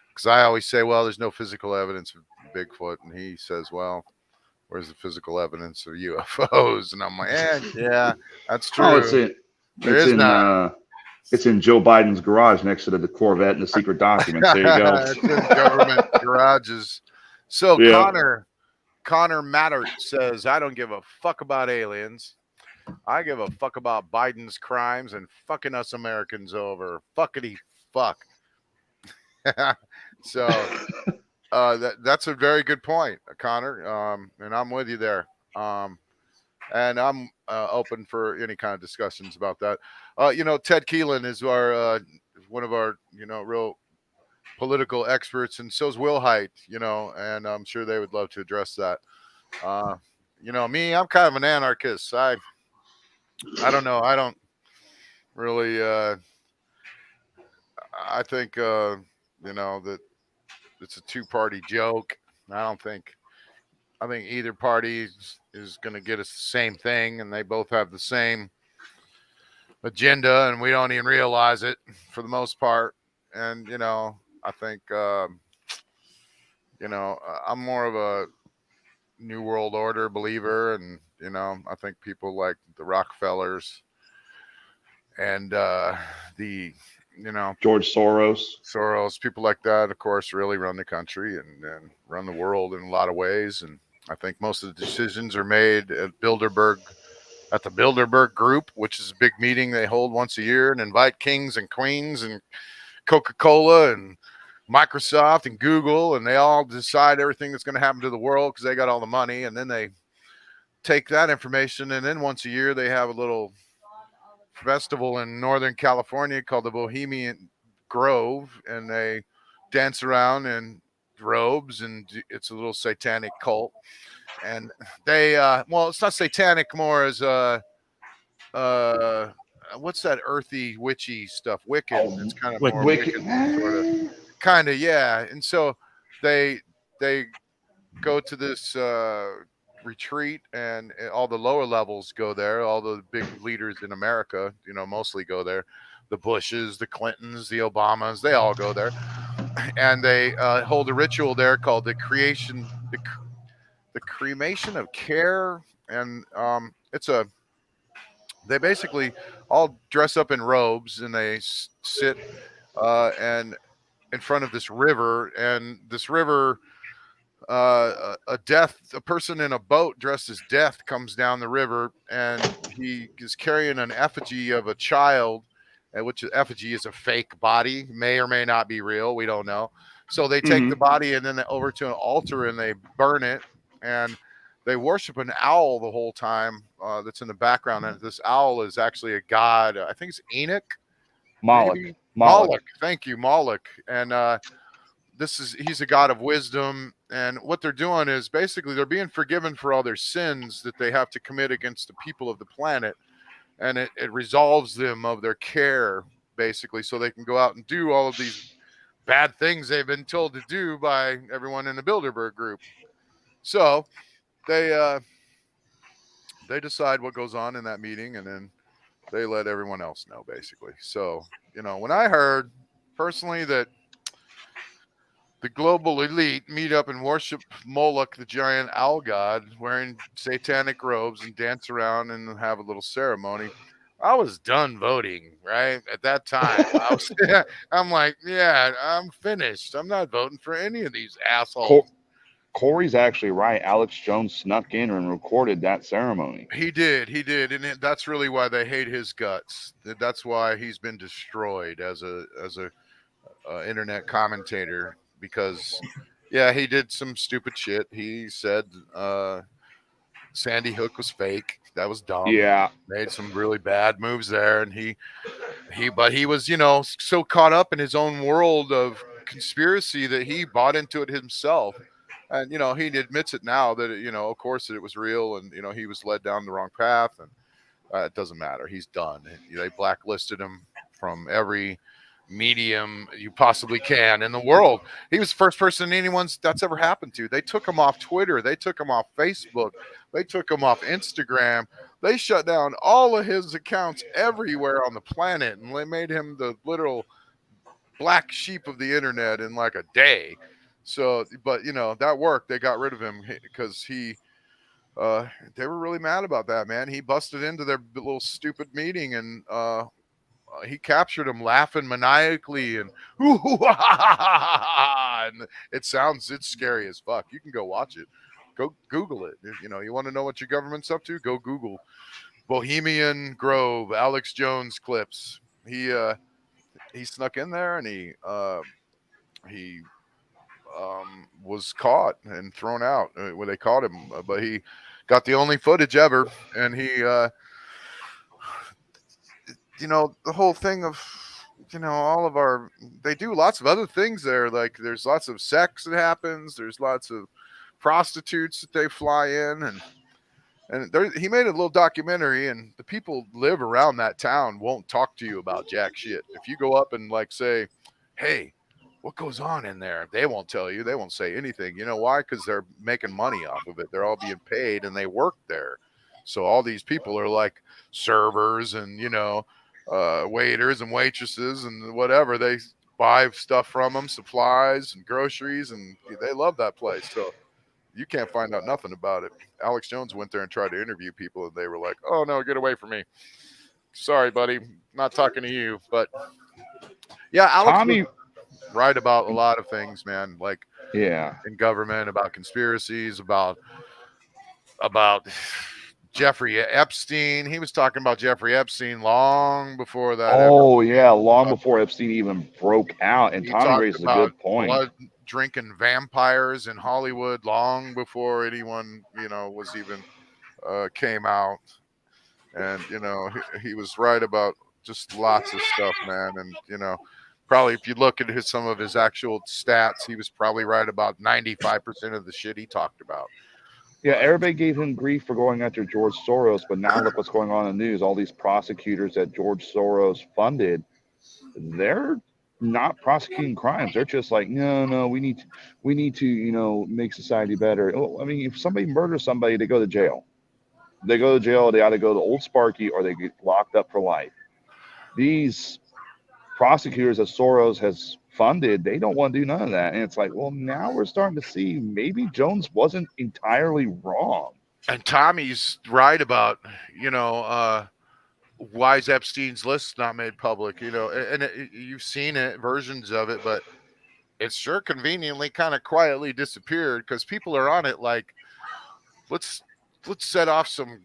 because I always say, well, there's no physical evidence of Bigfoot, and he says, well, where's the physical evidence of UFOs? And I'm like, yeah, that's true. Oh, it's in Joe Biden's garage next to the Corvette and the secret documents. There you go. It's in government garages. So yeah. Connor Mattert says, I don't give a fuck about aliens. I give a fuck about Biden's crimes and fucking us Americans over. Fuckity fuck. So that's a very good point, Connor. And I'm with you there. And I'm open for any kind of discussions about that. Ted Keelan is our one of our real political experts, and so's Will Hite. And I'm sure they would love to address that. Me, I'm kind of an anarchist. I don't know. I don't really. I think that it's a two-party joke. I think either party is going to get us the same thing, and they both have the same agenda, and we don't even realize it for the most part. And I think I'm more of a New World Order believer, and I think people like the Rockefellers and the George Soros, people like that, of course, really run the country and run the world in a lot of ways. And I think most of the decisions are made at the Bilderberg Group, which is a big meeting they hold once a year and invite kings and queens and Coca-Cola and Microsoft and Google, and they all decide everything that's going to happen to the world because they got all the money. And then they take that information, and then once a year they have a little festival in Northern California called the Bohemian Grove, and they dance around in robes, and it's a little satanic cult. And they it's not satanic, more as what's that earthy witchy stuff, Wiccan. It's kind of more Wiccan sort of, kind of, yeah. And so they go to this retreat, and all the lower levels go there. All the big leaders in America, mostly go there. The Bushes, the Clintons, the Obamas, they all go there, and they hold a ritual there called the cremation of care. And they basically all dress up in robes, and they sit and in front of this river, and this river, a person in a boat dressed as Death comes down the river, and he is carrying an effigy of a child, which effigy is a fake body, may or may not be real, we don't know. So they take the body and then over to an altar, and they burn it, and they worship an owl the whole time that's in the background. And this owl is actually a god. I think it's Enoch. Moloch. Thank you, Moloch. And he's a god of wisdom. And what they're doing is basically they're being forgiven for all their sins that they have to commit against the people of the planet. And it resolves them of their care, basically, so they can go out and do all of these bad things they've been told to do by everyone in the Bilderberg Group. So they decide what goes on in that meeting, and then they let everyone else know, basically. So, when I heard personally that the global elite meet up and worship Moloch, the giant owl god, wearing satanic robes and dance around and have a little ceremony, I was done voting, right? At that time, I'm like, yeah, I'm finished. I'm not voting for any of these assholes. Corey's actually right. Alex Jones snuck in and recorded that ceremony. He did. And that's really why they hate his guts. That's why he's been destroyed as a internet commentator, because, yeah, he did some stupid shit. He said Sandy Hook was fake. That was dumb. Yeah. Made some really bad moves there. And he was, so caught up in his own world of conspiracy that he bought into it himself. And, you know, he admits it now that, you know, of course that it was real and, you know, he was led down the wrong path and it doesn't matter. He's done. They blacklisted him from every medium you possibly can in the world. He was the first person anyone's that's ever happened to. They took him off Twitter. They took him off Facebook. They took him off Instagram. They shut down all of his accounts everywhere on the planet, and they made him the literal black sheep of the internet in like a day. So, but you know, that worked. They got rid of him because they were really mad about that, man. He busted into their little stupid meeting and he captured him laughing maniacally and and it's scary as fuck. You can go watch it. Go Google it. You know, you want to know what your government's up to? Go Google Bohemian Grove, Alex Jones clips. He snuck in there and he was caught and thrown out when they caught him, but he got the only footage ever, and he you know, the whole thing of, you know, they do lots of other things there. Like there's lots of sex that happens. There's lots of prostitutes that they fly in. And he made a little documentary, and the people live around that town won't talk to you about jack shit. If you go up and like say, hey, what goes on in there? They won't tell you. They won't say anything. You know why? Because they're making money off of it. They're all being paid and they work there. So all these people are like servers and, you know, waiters and waitresses and whatever. They buy stuff from them, supplies and groceries, and they love that place. So you can't find out nothing about it. Alex Jones went there and tried to interview people, and they were like, oh no, get away from me. Sorry, buddy, not talking to you. But yeah, Alex was right about a lot of things, man, like in government, about conspiracies, about Jeffrey Epstein. He was talking about Jeffrey Epstein long before that. Long before Epstein even broke out. And Tommy raises a good point. Blood drinking vampires in Hollywood long before anyone, you know, was even came out. And, you know, he was right about just lots of stuff, man. And, you know, probably if you look at some of his actual stats, he was probably right about 95% of the shit he talked about. Yeah, everybody gave him grief for going after George Soros, but now look what's going on in the news. All these prosecutors that George Soros funded, they're not prosecuting crimes. They're just like, no, we need to, you know, make society better. Oh, I mean, if somebody murders somebody, they go to jail. They go to jail. They either go to Old Sparky or they get locked up for life. These prosecutors that Soros has funded, they don't want to do none of that. And it's like, well, now we're starting to see maybe Jones wasn't entirely wrong. And Tommy's right about, you know, why is Epstein's list not made public? You know, and you've seen it, versions of it, but it's sure conveniently kind of quietly disappeared because people are on it like, let's set off some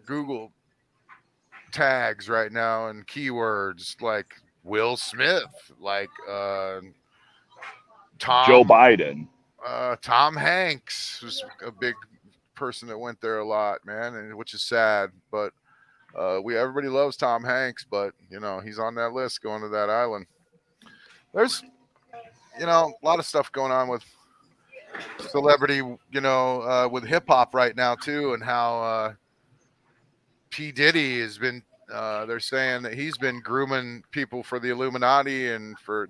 Google tags right now and keywords like Will Smith, like Joe Biden, Tom Hanks was a big person that went there a lot, man, and which is sad. But everybody loves Tom Hanks, but you know he's on that list going to that island. There's, you know, a lot of stuff going on with celebrity, you know, with hip hop right now too, and how P. Diddy has been. They're saying that he's been grooming people for the Illuminati and to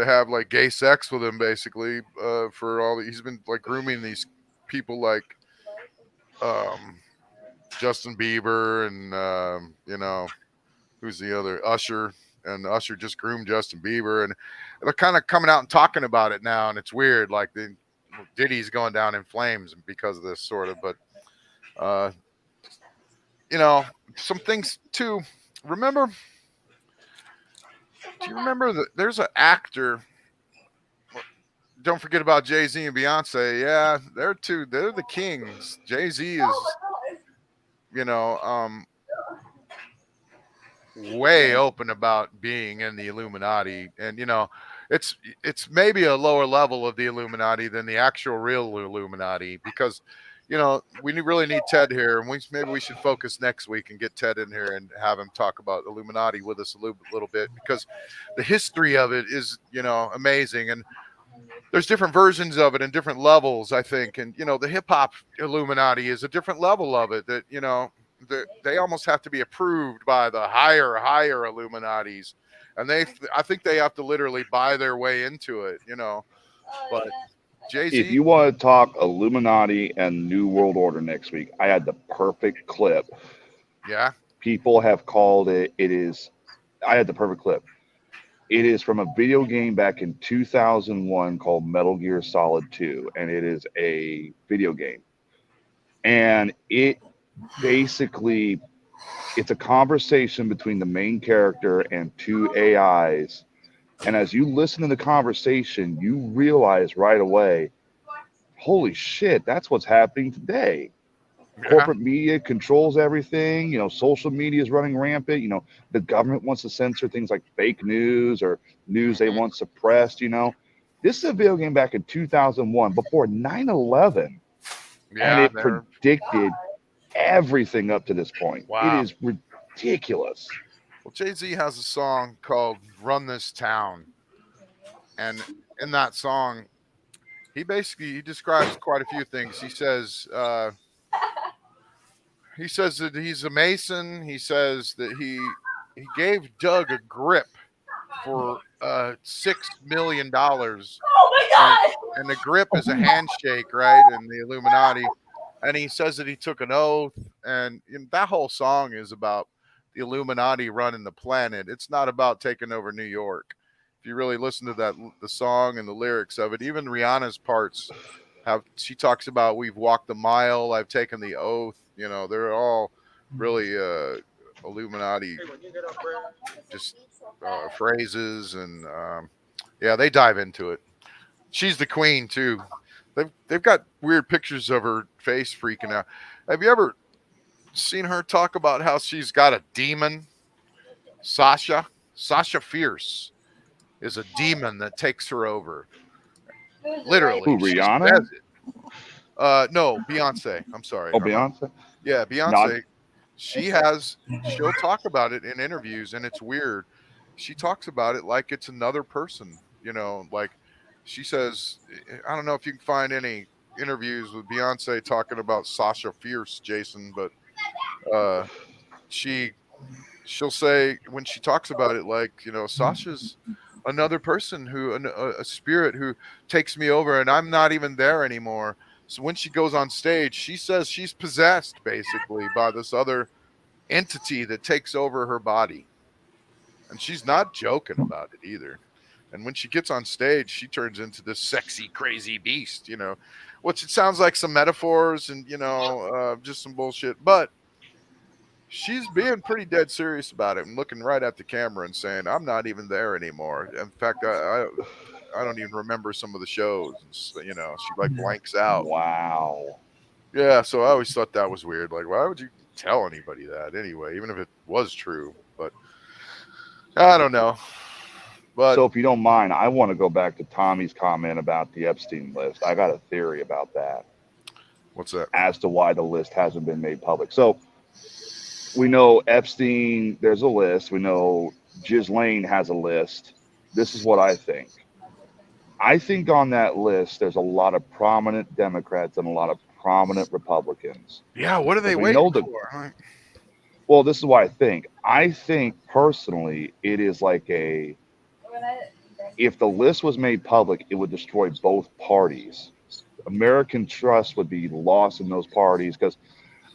have like gay sex with him, basically. He's been like grooming these people like Justin Bieber and you know, who's the other, Usher. And Usher just groomed Justin Bieber, and they're kind of coming out and talking about it now, and it's weird. Like Diddy's going down in flames because of this, sort of. But you know, some things too. Do you remember that there's an actor? Don't forget about Jay-Z and Beyonce. Yeah, they're the kings. Jay-Z is, you know, way open about being in the Illuminati, and you know, it's maybe a lower level of the Illuminati than the actual real Illuminati, because we really need Ted here, and maybe we should focus next week and get Ted in here and have him talk about Illuminati with us a little bit, because the history of it is, amazing, and there's different versions of it and different levels, I think, and the hip hop Illuminati is a different level of it that they almost have to be approved by the higher Illuminatis, and I think they have to literally buy their way into it, but. Jay-Z. If you want to talk Illuminati and New World Order next week, I had the perfect clip. Yeah. People have called it. I had the perfect clip. It is from a video game back in 2001 called Metal Gear Solid 2, and it is a video game. And it basically, it's a conversation between the main character and two AIs. And as you listen to the conversation, you realize right away, holy shit, that's what's happening today. Yeah. Corporate media controls everything. Social media is running rampant. The government wants to censor things like fake news or news they want suppressed. This is a video game back in 2001 before 9/11. Yeah, and it predicted everything up to this point. Wow. It is ridiculous. Well, Jay-Z has a song called Run This Town. And in that song, he describes quite a few things. He says that he's a Mason. He says that he gave Doug a grip for $6 million. Oh my God! And the grip is a handshake, right? In the Illuminati. And he says that he took an oath. And that whole song is about the Illuminati running the planet. It's not about taking over New York. If you really listen to the song and the lyrics of it, even Rihanna's parts she talks about, we've walked the mile, I've taken the oath. They're all really Illuminati just phrases, and they dive into it. She's the queen too. They've got weird pictures of her face freaking out. Have you ever seen her talk about how she's got a demon? Sasha Fierce is a demon that takes her over. Literally. Who, Rihanna? No, Beyonce. I'm sorry. Oh, Beyonce? Yeah, Beyonce. She'll talk about it in interviews, and it's weird. She talks about it like it's another person, like she says, I don't know if you can find any interviews with Beyonce talking about Sasha Fierce, Jason, but she'll say when she talks about it, like, Sasha's another person a spirit who takes me over, and I'm not even there anymore. So when she goes on stage, she says she's possessed basically by this other entity that takes over her body. And she's not joking about it either. And when she gets on stage, she turns into this sexy, crazy beast, which it sounds like some metaphors and, just some bullshit. But she's being pretty dead serious about it and looking right at the camera and saying, I'm not even there anymore. In fact, I don't even remember some of the shows. She like blanks out. Wow. Yeah, so I always thought that was weird. Like, why would you tell anybody that anyway, even if it was true? But I don't know. But so if you don't mind, I want to go back to Tommy's comment about the Epstein list. I got a theory about that. What's that? As to why the list hasn't been made public. So we know Epstein, there's a list. We know Ghislaine has a list. This is what I think. I think on that list, there's a lot of prominent Democrats and a lot of prominent Republicans. Yeah, what are they waiting for? Well, this is what I think. I think personally, it is like if the list was made public, it would destroy both parties. American trust would be lost in those parties because,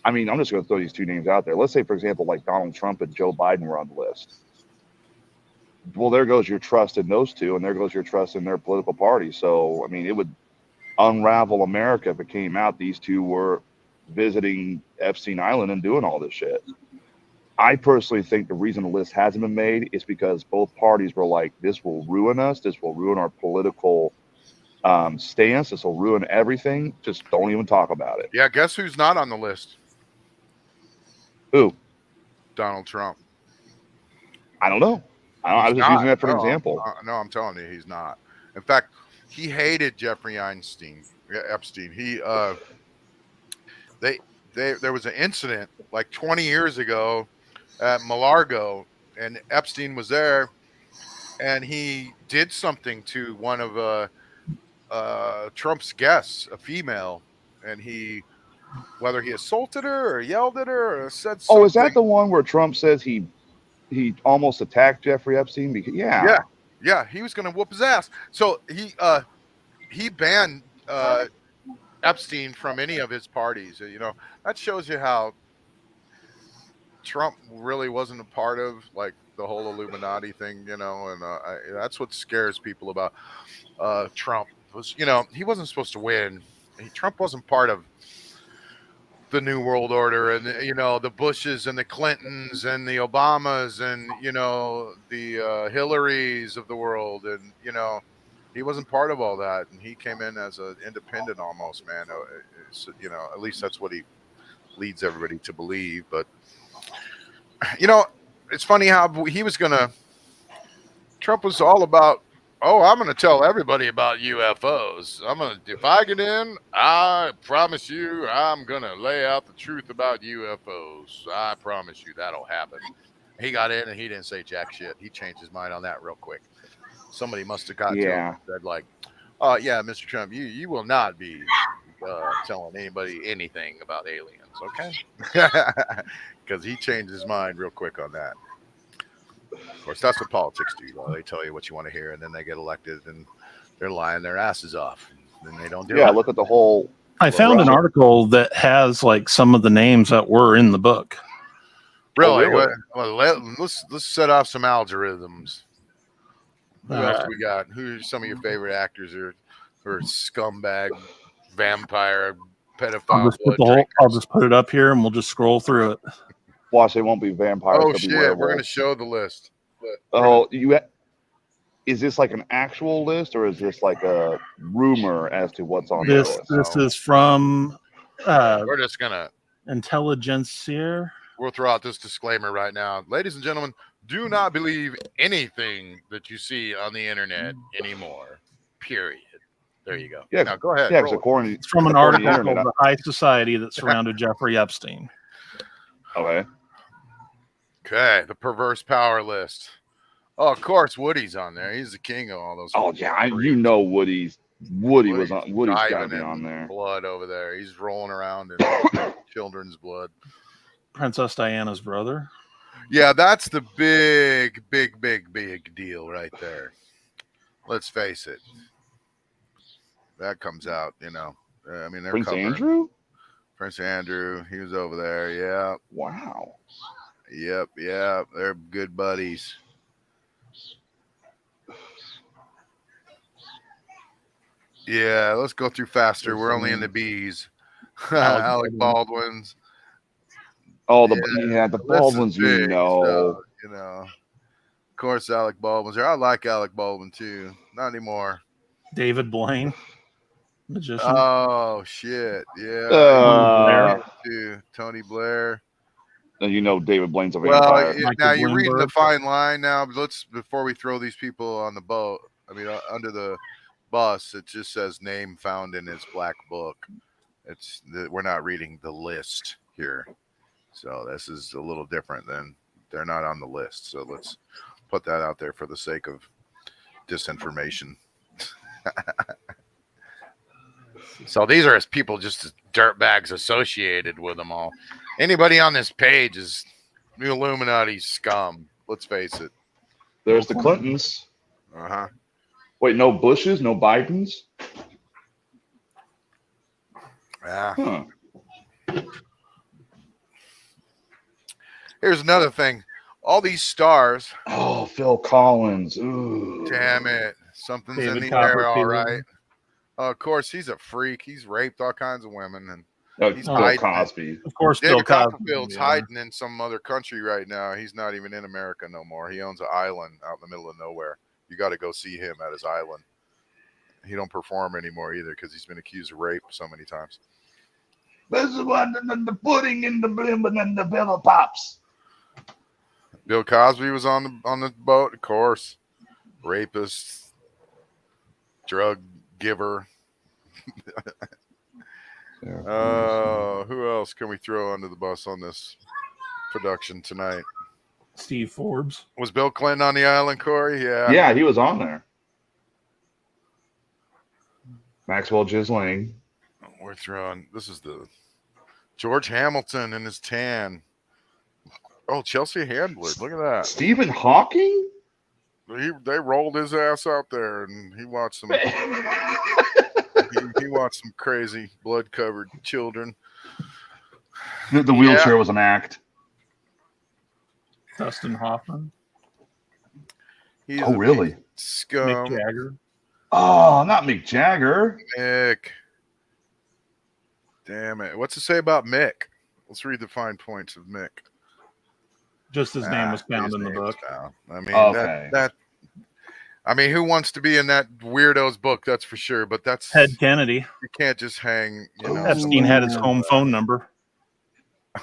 I'm just going to throw these two names out there. Let's say, for example, like Donald Trump and Joe Biden were on the list. Well, there goes your trust in those two, and there goes your trust in their political party. So, it would unravel America if it came out these two were visiting Epstein Island and doing all this shit. I personally think the reason the list hasn't been made is because both parties were like, this will ruin us. This will ruin our political stance. This will ruin everything. Just don't even talk about it. Yeah, guess who's not on the list? Who? Donald Trump. I don't know. I was just using that for an example. No, I'm telling you, he's not. In fact, he hated Jeffrey Epstein. there was an incident like 20 years ago at Malargo, and Epstein was there, and he did something to one of Trump's guests, a female, and whether he assaulted her or yelled at her or said something. Oh, is that the one where Trump says he almost attacked Jeffrey Epstein? Because yeah, he was going to whoop his ass. So he banned Epstein from any of his parties. You know, that shows you how Trump really wasn't a part of like the whole Illuminati thing, you know, and that's what scares people about Trump was, you know, he wasn't supposed to win. Trump wasn't part of the New World Order, and you know, the Bushes and the Clintons and the Obamas and you know the Hillarys of the world, and you know, he wasn't part of all that, and he came in as an independent almost, man. You know, at least that's what he leads everybody to believe. But you know, it's funny how Trump was all about, oh, I'm going to tell everybody about UFOs. If I get in, I promise you, I'm going to lay out the truth about UFOs. I promise you that'll happen. He got in and he didn't say jack shit. He changed his mind on that real quick. Somebody must have got to him and said like, oh yeah, Mr. Trump, you will not be telling anybody anything about aliens, okay? Because he changed his mind real quick on that. Of course, that's what politics do. Though. They tell you what you want to hear, and then they get elected, and they're lying their asses off. And they don't do it. Yeah, look at the whole. I found an article that has like some of the names that were in the book. Really? Well, let's set off some algorithms. Who else we got? Who are some of your favorite actors or scumbag, vampire, pedophile? I'll just put it up here, and we'll just scroll through it. Watch, they won't be vampires. Oh shit! We're going to show the list. Oh, is this like an actual list, or is this like a rumor as to what's on the list? This is from. We're just gonna Intelligencer. We'll throw out this disclaimer right now, ladies and gentlemen. Do not believe anything that you see on the internet anymore. Period. There you go. Yeah, now go ahead. Yeah, it's from an article called "The High Society That Surrounded Jeffrey Epstein." Okay. Okay, the perverse power list. Oh, of course, Woody's on there. He's the king of all those. Oh yeah, you know Woody was on. Woody's got to be on there. Blood over there. He's rolling around in children's blood. Princess Diana's brother. Yeah, that's the big deal right there. Let's face it. That comes out, you know. I mean, they're Prince covering. Andrew. Prince Andrew, he was over there. Yeah. Wow. Yep. Yeah. They're good buddies. Yeah. Let's go through faster. We're only in the B's. Alec Baldwin's. Oh, the Baldwins, big, you know. So, you know. Of course, Alec Baldwin's there. I like Alec Baldwin too. Not anymore. David Blaine. Magician. Oh shit! Yeah, Tony Blair. And you know David Blaine's a vampire. Well, now you're reading the fine line. Now, before we throw these people on the boat, I mean under the bus, it just says name found in his black book. We're not reading the list here, so this is a little different than they're not on the list. So let's put that out there for the sake of disinformation. So these are people just dirtbags associated with them all. Anybody on this page is the Illuminati scum. Let's face it. There's the Clintons. Uh-huh. Wait, no Bushes, no Bidens? Yeah. Huh. Here's another thing. All these stars. Oh, Phil Collins. Ooh. Damn it. Something's David in the air, all Copperfield. right. Of course, he's a freak. He's raped all kinds of women, and he's Bill hiding. Cosby. Of course, David Bill Cosby. Copperfield's hiding in some other country right now. He's not even in America no more. He owns an island out in the middle of nowhere. You got to go see him at his island. He don't perform anymore either because he's been accused of rape so many times. This is what the pudding in the blimmin' and the pepper pops. Bill Cosby was on the boat, of course. Rapist, drug giver. Who else can we throw under the bus on this production tonight? Steve Forbes. Was Bill Clinton on the island, Corey? Yeah. Yeah, he was on there. Maxwell Gisling. We're throwing. This is the George Hamilton in his tan. Oh, Chelsea Handler. Look at that. Stephen Hawking? They rolled his ass out there, and he watched some. he watched some crazy blood-covered children. The wheelchair was an act. Dustin Hoffman. He's really? Scum. Mick Jagger. Oh, not Mick Jagger. Mick. Damn it. What's it say about Mick? Let's read the fine points of Mick. Just his name was found in the book. I mean, I mean, who wants to be in that weirdo's book? That's for sure. But that's Ted Kennedy. You can't just hang. You know, Epstein had his home phone number.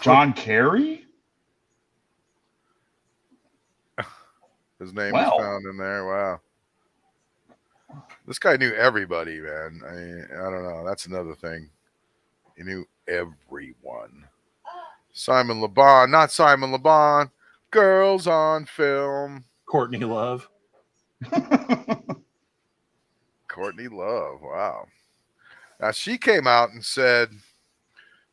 John Kerry. His name was found in there. Wow. This guy knew everybody, man. I mean, I don't know. That's another thing. He knew everyone. Simon Le Bon, not Simon Le Bon. Girls on Film. Courtney Love. Courtney Love. Wow. Now, she came out and said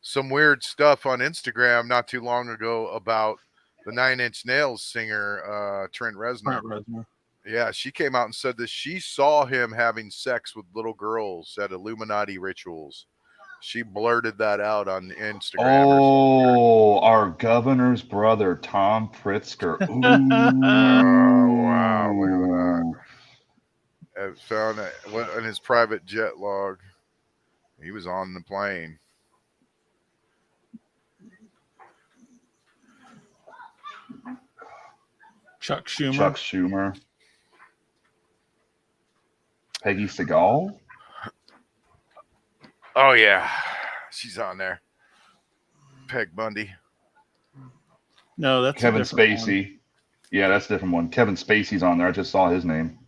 some weird stuff on Instagram not too long ago about the 9 Inch Nails singer, Trent Reznor. Yeah, she came out and said that she saw him having sex with little girls at Illuminati rituals. She blurted that out on Instagram. Oh, our governor's brother, Tom Pritzker. Ooh. Oh, wow. Look at that. I found it in his private jet log. He was on the plane. Chuck Schumer. Chuck Schumer. Peggy Segal. Oh, yeah. She's on there. Peg Bundy. No, that's Kevin Spacey. One. Yeah, that's a different one. Kevin Spacey's on there. I just saw his name.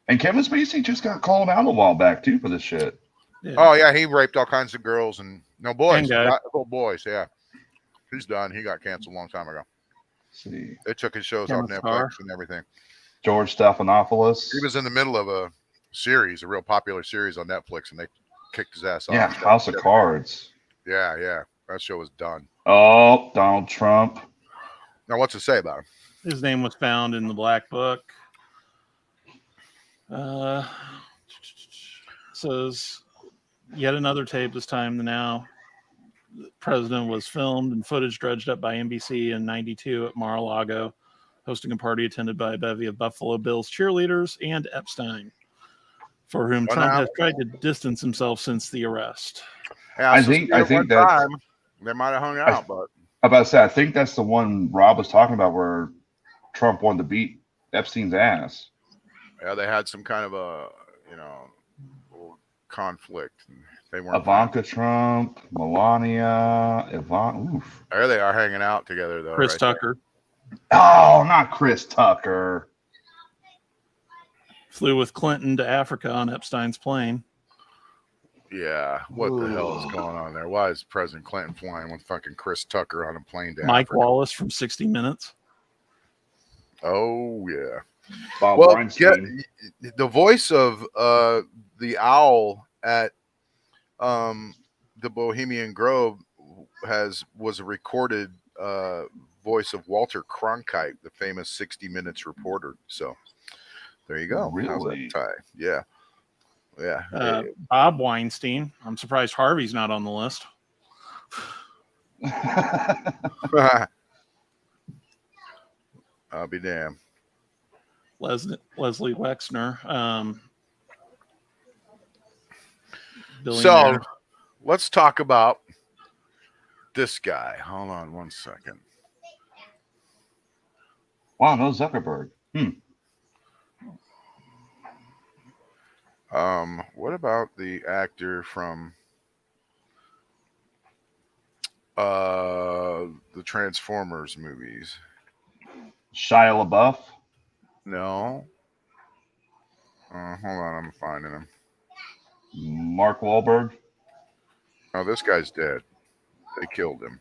And Kevin Spacey just got called out a while back, too, for this shit. Yeah. Oh, yeah. He raped all kinds of girls and boys. Boys, yeah. He's done. He got canceled a long time ago. Let's see. They took his shows off Netflix and everything. George Stephanopoulos. He was in the middle of a series, a real popular series on Netflix, and they kicked his ass off. Yeah, House of Cards. Yeah. That show was done. Oh, Donald Trump. Now, what's it say about him? His name was found in the Black Book. Says yet another tape, this time now. The president was filmed and footage dredged up by NBC in '92 at Mar-a-Lago, hosting a party attended by a bevy of Buffalo Bills cheerleaders and Epstein, for whom Trump has tried to distance himself since the arrest. Yeah, I think that they might have hung out, but I'm about to say, I think that's the one Rob was talking about where Trump wanted to beat Epstein's ass. Yeah, they had some kind of a conflict. They weren't Ivanka Trump, Melania, Yvonne. Oof. There they are hanging out together, though. Chris Tucker. There. Oh, not Chris Tucker. Flew with Clinton to Africa on Epstein's plane. Yeah, what the hell is going on there? Why is President Clinton flying with fucking Chris Tucker on a plane to Mike Africa? Wallace from 60 Minutes. Oh, yeah. Bob Weinstein. The voice of the owl at the Bohemian Grove was a recorded voice of Walter Cronkite, the famous 60 Minutes reporter. So there you go. Really? How's that tie? Yeah. Yeah. Bob Weinstein. I'm surprised Harvey's not on the list. I'll be damned. Leslie Wexner. So let's talk about this guy. Hold on one second. Wow, no Zuckerberg. What about the actor from the Transformers movies? Shia LaBeouf? No. Hold on, I'm finding him. Mark Wahlberg. Oh, this guy's dead. They killed him.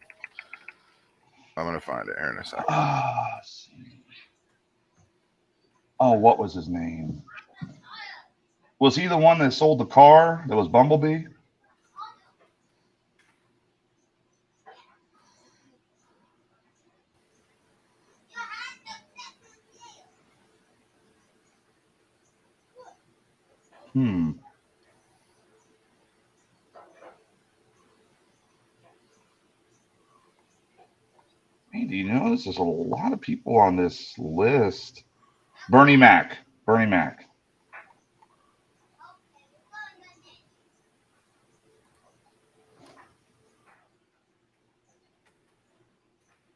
I'm gonna find it here in a second. Oh, what was his name? Was he the one that sold the car that was Bumblebee? Hey, do you notice there's a lot of people on this list? Bernie Mac. Bernie Mac.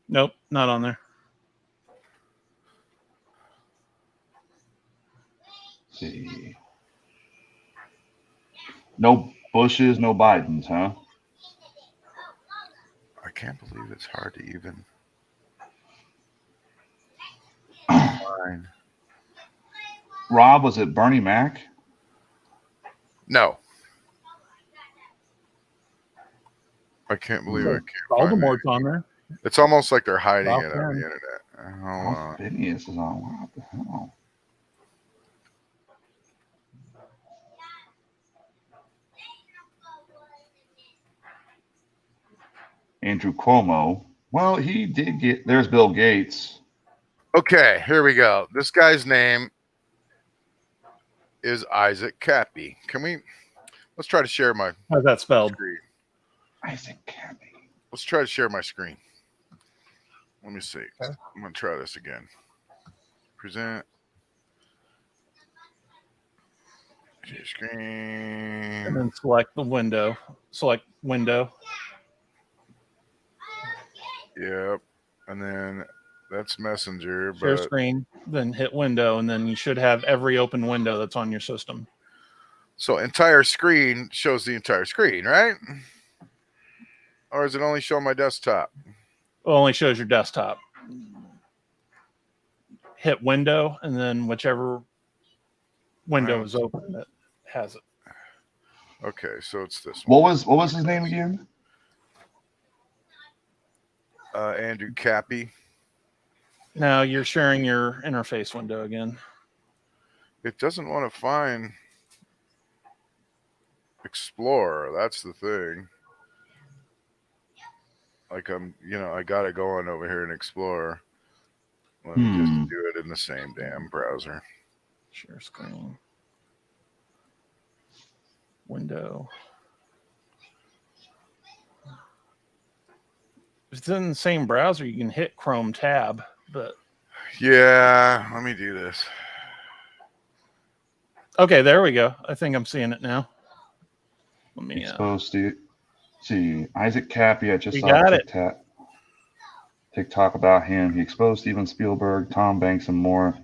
Nope, not on there. Let's see. No Bushes, no Bidens, huh? I can't believe it's hard to even find. Rob, was it Bernie Mac? No. I can't believe I can't Voldemort's on there. It's almost like they're hiding Ralph it on Penn. the internet. Ralph Phineas is on. What the hell? Andrew Cuomo. Well, he did get. There's Bill Gates. Okay, here we go. This guy's name is Isaac Cappy. Let's try to share my How's that spelled? screen. Isaac Cappy. Let's try to share my screen. Let me see. Okay. I'm going to try this again. Present. Share screen. And then select the window. Select window. Yep. And then that's Messenger. Share but screen. Then hit window. And then you should have every open window that's on your system. So entire screen shows the entire screen, right? Or does it only show my desktop? It only shows your desktop. Hit window, and then whichever window is open, that has it. Okay, so it's this one. What was his name again? Andrew Cappy. Now you're sharing your interface window again. It doesn't want to find Explorer. That's the thing. Like I got it going over here in Explorer. Let me just do it in the same damn browser. Share screen. Window. If it's in the same browser, you can hit Chrome tab, but yeah, let me do this. Okay, there we go. I think I'm seeing it now. Let me Exposed to see Isaac Cappy. I just We saw got it. TikTok about him. He exposed Steven Spielberg, Tom Banks, and more.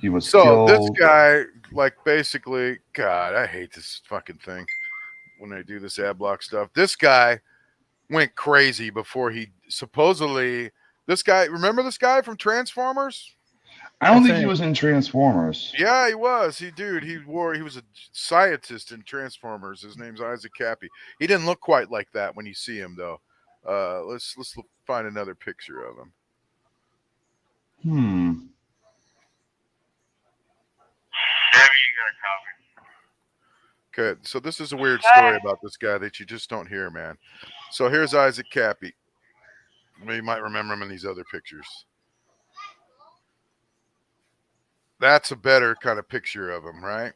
He was So killed. this guy, like, basically, God, I hate this fucking thing when they do this ad block stuff. This guy went crazy before he supposedly. This guy, remember this guy from Transformers? I don't think he was in Transformers. Yeah, he was. He was a scientist in Transformers. His name's Isaac Cappy. He didn't look quite like that when you see him, though. Let's find another picture of him. Okay, so this is a weird story about this guy that you just don't hear, man. So here's Isaac Cappy. You might remember him in these other pictures. That's a better kind of picture of him, right?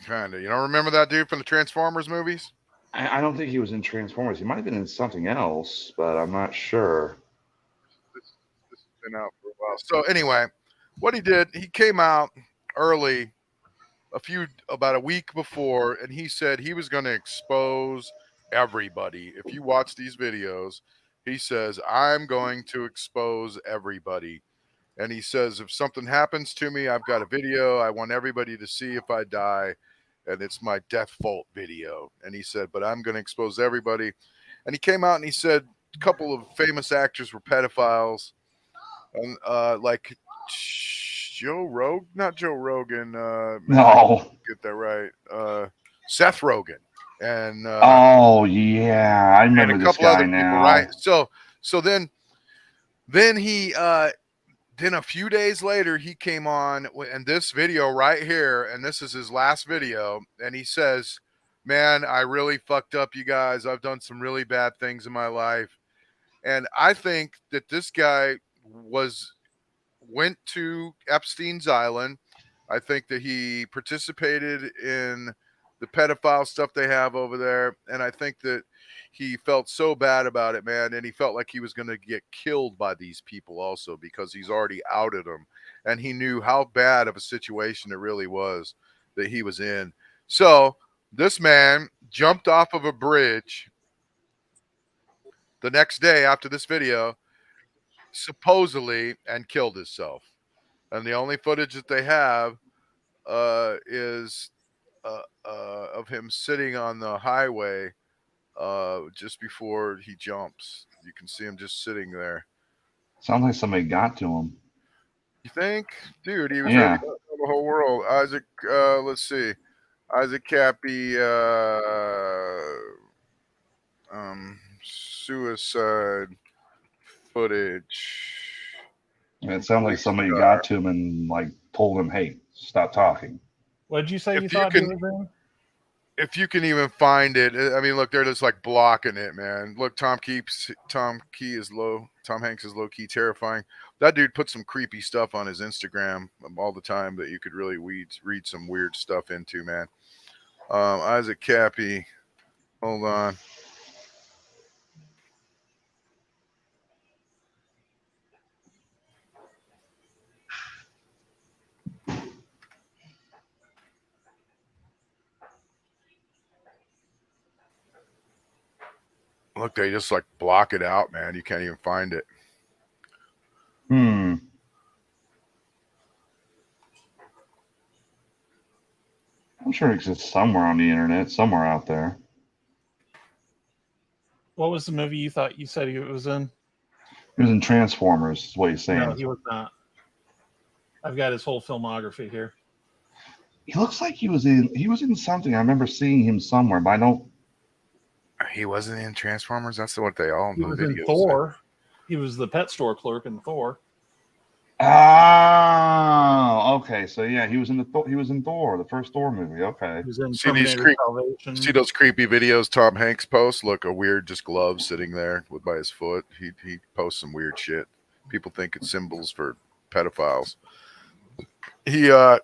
Kind of. You don't remember that dude from the Transformers movies? I don't think he was in Transformers. He might have been in something else, but I'm not sure. This has been out for a while. So anyway, what he did, he came out early, about a week before, and he said he was going to expose everybody. If you watch these videos, he says, I'm going to expose everybody. And he says, if something happens to me, I've got a video. I want everybody to see if I die. And it's my death vault video. And he said, but I'm going to expose everybody. And he came out and he said a couple of famous actors were pedophiles. And like Joe Rogan, not Joe Rogan. No. Get that right. Seth Rogen and Oh yeah, I remember and a this couple guy other people, now. right? So then he then a few days later he came on and this video right here, and this is his last video, and he says, "Man, I really fucked up, you guys. I've done some really bad things in my life." And I think that this guy went to Epstein's Island. I think that he participated in the pedophile stuff they have over there. And I think that he felt so bad about it, man. And he felt like he was going to get killed by these people also because he's already outed them. And he knew how bad of a situation it really was that he was in. So this man jumped off of a bridge the next day after this video, supposedly, and killed himself. And the only footage that they have is of him sitting on the highway just before he jumps. You can see him just sitting there. Sounds like somebody got to him. You think? Dude, he was Yeah. ready to tell the whole world. Isaac, let's see. Isaac Cappy, suicide footage. And it sounded like somebody got to him and like told him, "Hey, stop talking." What did you say If you you thought can- he was in? If you can even find it, I mean, look, they're just like blocking it, man. Look, Tom Hanks is low key terrifying. That dude put some creepy stuff on his Instagram all the time that you could really read some weird stuff into, man. Isaac Cappy, hold on. Look, they just like block it out, man. You can't even find it. I'm sure it exists somewhere on the internet, somewhere out there. What was the movie you thought you said he was in? He was in Transformers, is what he's saying. No, he was not. I've got his whole filmography here. He looks like he was in something. I remember seeing him somewhere, but I don't. He wasn't in Transformers. That's what they all He in the was in videos. Thor. He was the pet store clerk in Thor. Oh, okay. So yeah, he was in Thor, the first Thor movie. Okay. He was in See these Terminator Salvation. see those creepy videos Tom Hanks posts? Look, a weird just glove sitting there by his foot. He posts some weird shit. People think it's symbols for pedophiles. Yeah,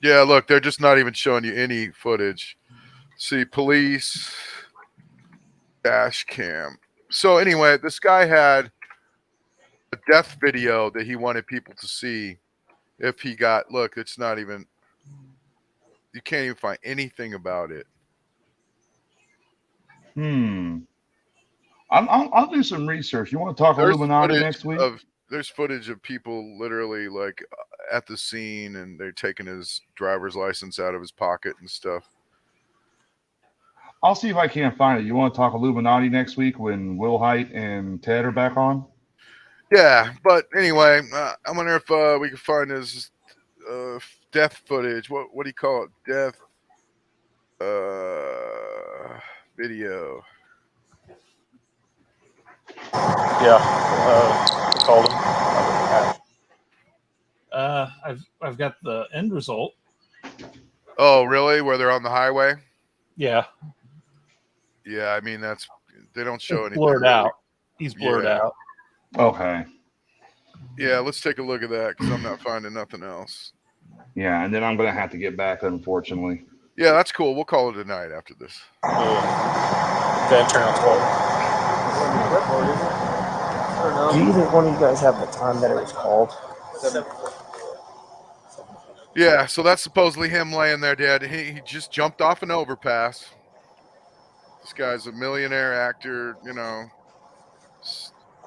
look, they're just not even showing you any footage. See, police dash cam. So anyway, this guy had a death video that he wanted people to see if he got, look, it's not even, you can't even find anything about it. I'll do some research. You want to talk Illuminati next week? There's footage of people literally like at the scene, and they're taking his driver's license out of his pocket and stuff. I'll see if I can't find it. You want to talk Illuminati next week when Will Hite and Ted are back on? Yeah, but anyway, I wonder if we can find his death footage. What do you call it? Death video. Yeah, called him. I've got the end result. Oh, really? Where they're on the highway? Yeah. Yeah, I mean they don't show anything. Blurred really. out. He's blurred out. Okay. Yeah, let's take a look at that because I'm not finding nothing else. Yeah, and then I'm gonna have to get back, unfortunately. Yeah, that's cool. We'll call it a night after this. Van turn on 12. Do either one of you guys have the time that it was called? Yeah, so that's supposedly him laying there dead. He just jumped off an overpass. This guy's a millionaire actor,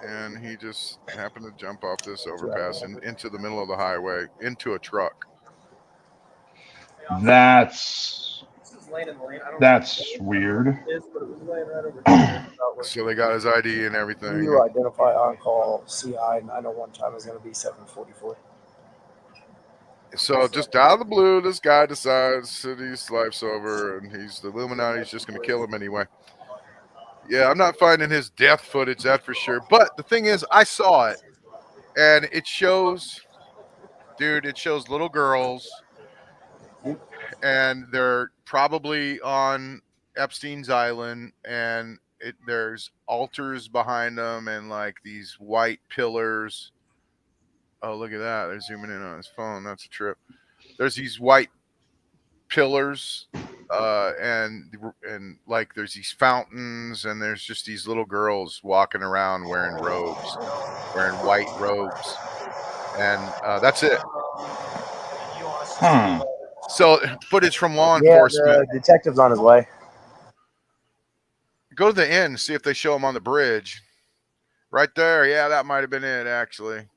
and he just happened to jump off this overpass into the middle of the highway, into a truck. That's weird. So they got his ID and everything. You identify on call CI 901 time is going to be 7:44. So just out of the blue, this guy decides that his life's over and he's the Illuminati's just going to kill him anyway. Yeah, I'm not finding his death footage, that for sure. But the thing is, I saw it, and it shows, dude, it shows little girls, and they're probably on Epstein's Island, and there's altars behind them and like these white pillars. Oh, look at that. They're zooming in on his phone. That's a trip. There's these white pillars, and like there's these fountains, and there's just these little girls walking around wearing white robes, and that's it. So footage from law enforcement. The detective's on his way. Go to the end, see if they show him on the bridge. Right there. Yeah, that might have been it, actually.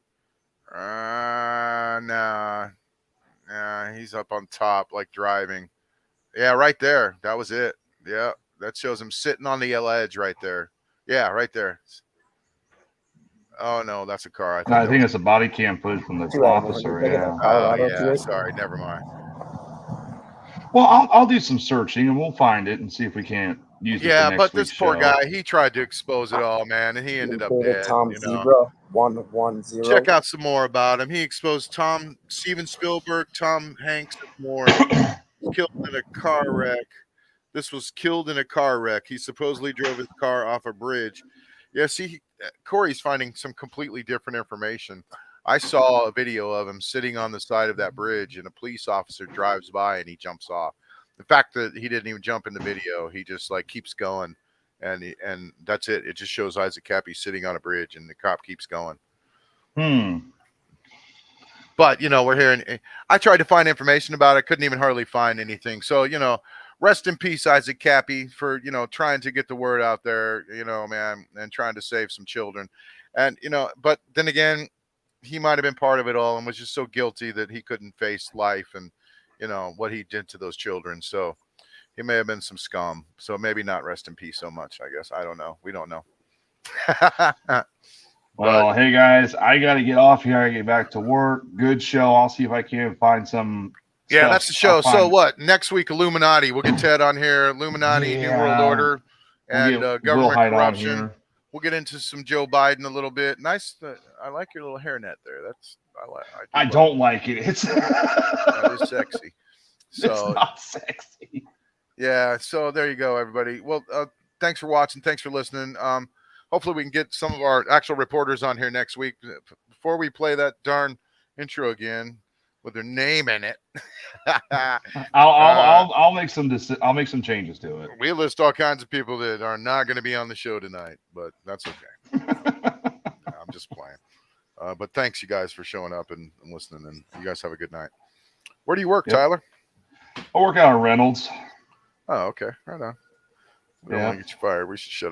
Nah, he's up on top, like driving. Yeah, right there. That was it. Yeah, that shows him sitting on the ledge right there. Yeah, right there. Oh, no, that's a car. I think it's a body cam footage from the officer. Yeah. Oh, yeah. Sorry, never mind. Well, I'll do some searching and we'll find it and see if we can't use it. Yeah, for next but this week's poor show. guy, he tried to expose it all, man, and he ended up dead. Tom you know? Zebra 110. Check out some more about him. He exposed Steven Spielberg, Tom Hanks, and more. Killed in a car wreck. This was killed in a car wreck. He supposedly drove his car off a bridge. Yeah, see, Corey's finding some completely different information. I saw a video of him sitting on the side of that bridge, and a police officer drives by and he jumps off. The fact that he didn't even jump in the video, he just like keeps going, and that's it. It just shows Isaac Cappy sitting on a bridge, and the cop keeps going. But we're hearing. I tried to find information about it, couldn't even hardly find anything. So rest in peace, Isaac Cappy, for trying to get the word out there, man, and trying to save some children, and But then again, he might have been part of it all and was just so guilty that he couldn't face life and what he did to those children. So he may have been some scum. So maybe not rest in peace so much, I guess. I don't know. We don't know. Well, hey guys, I got to get off here. I get back to work. Good show. I'll see if I can find some. Yeah, that's the show. So what? Next week, Illuminati. We'll get Ted on here. Illuminati, New World Order, and government corruption. We'll get into some Joe Biden a little bit. Nice. I like your little hairnet there. I don't like it. It's that is sexy. So it's not sexy. Yeah. So there you go, everybody. Well, thanks for watching. Thanks for listening. Hopefully we can get some of our actual reporters on here next week. Before we play that darn intro again with their name in it, I'll make some changes to it. We list all kinds of people that are not going to be on the show tonight, but that's okay. I'm just playing. But thanks, you guys, for showing up and listening, and you guys have a good night. Where do you work, Tyler? I work out at Reynolds. Oh, okay. Right on. We don't want to get you fired. We should shut up.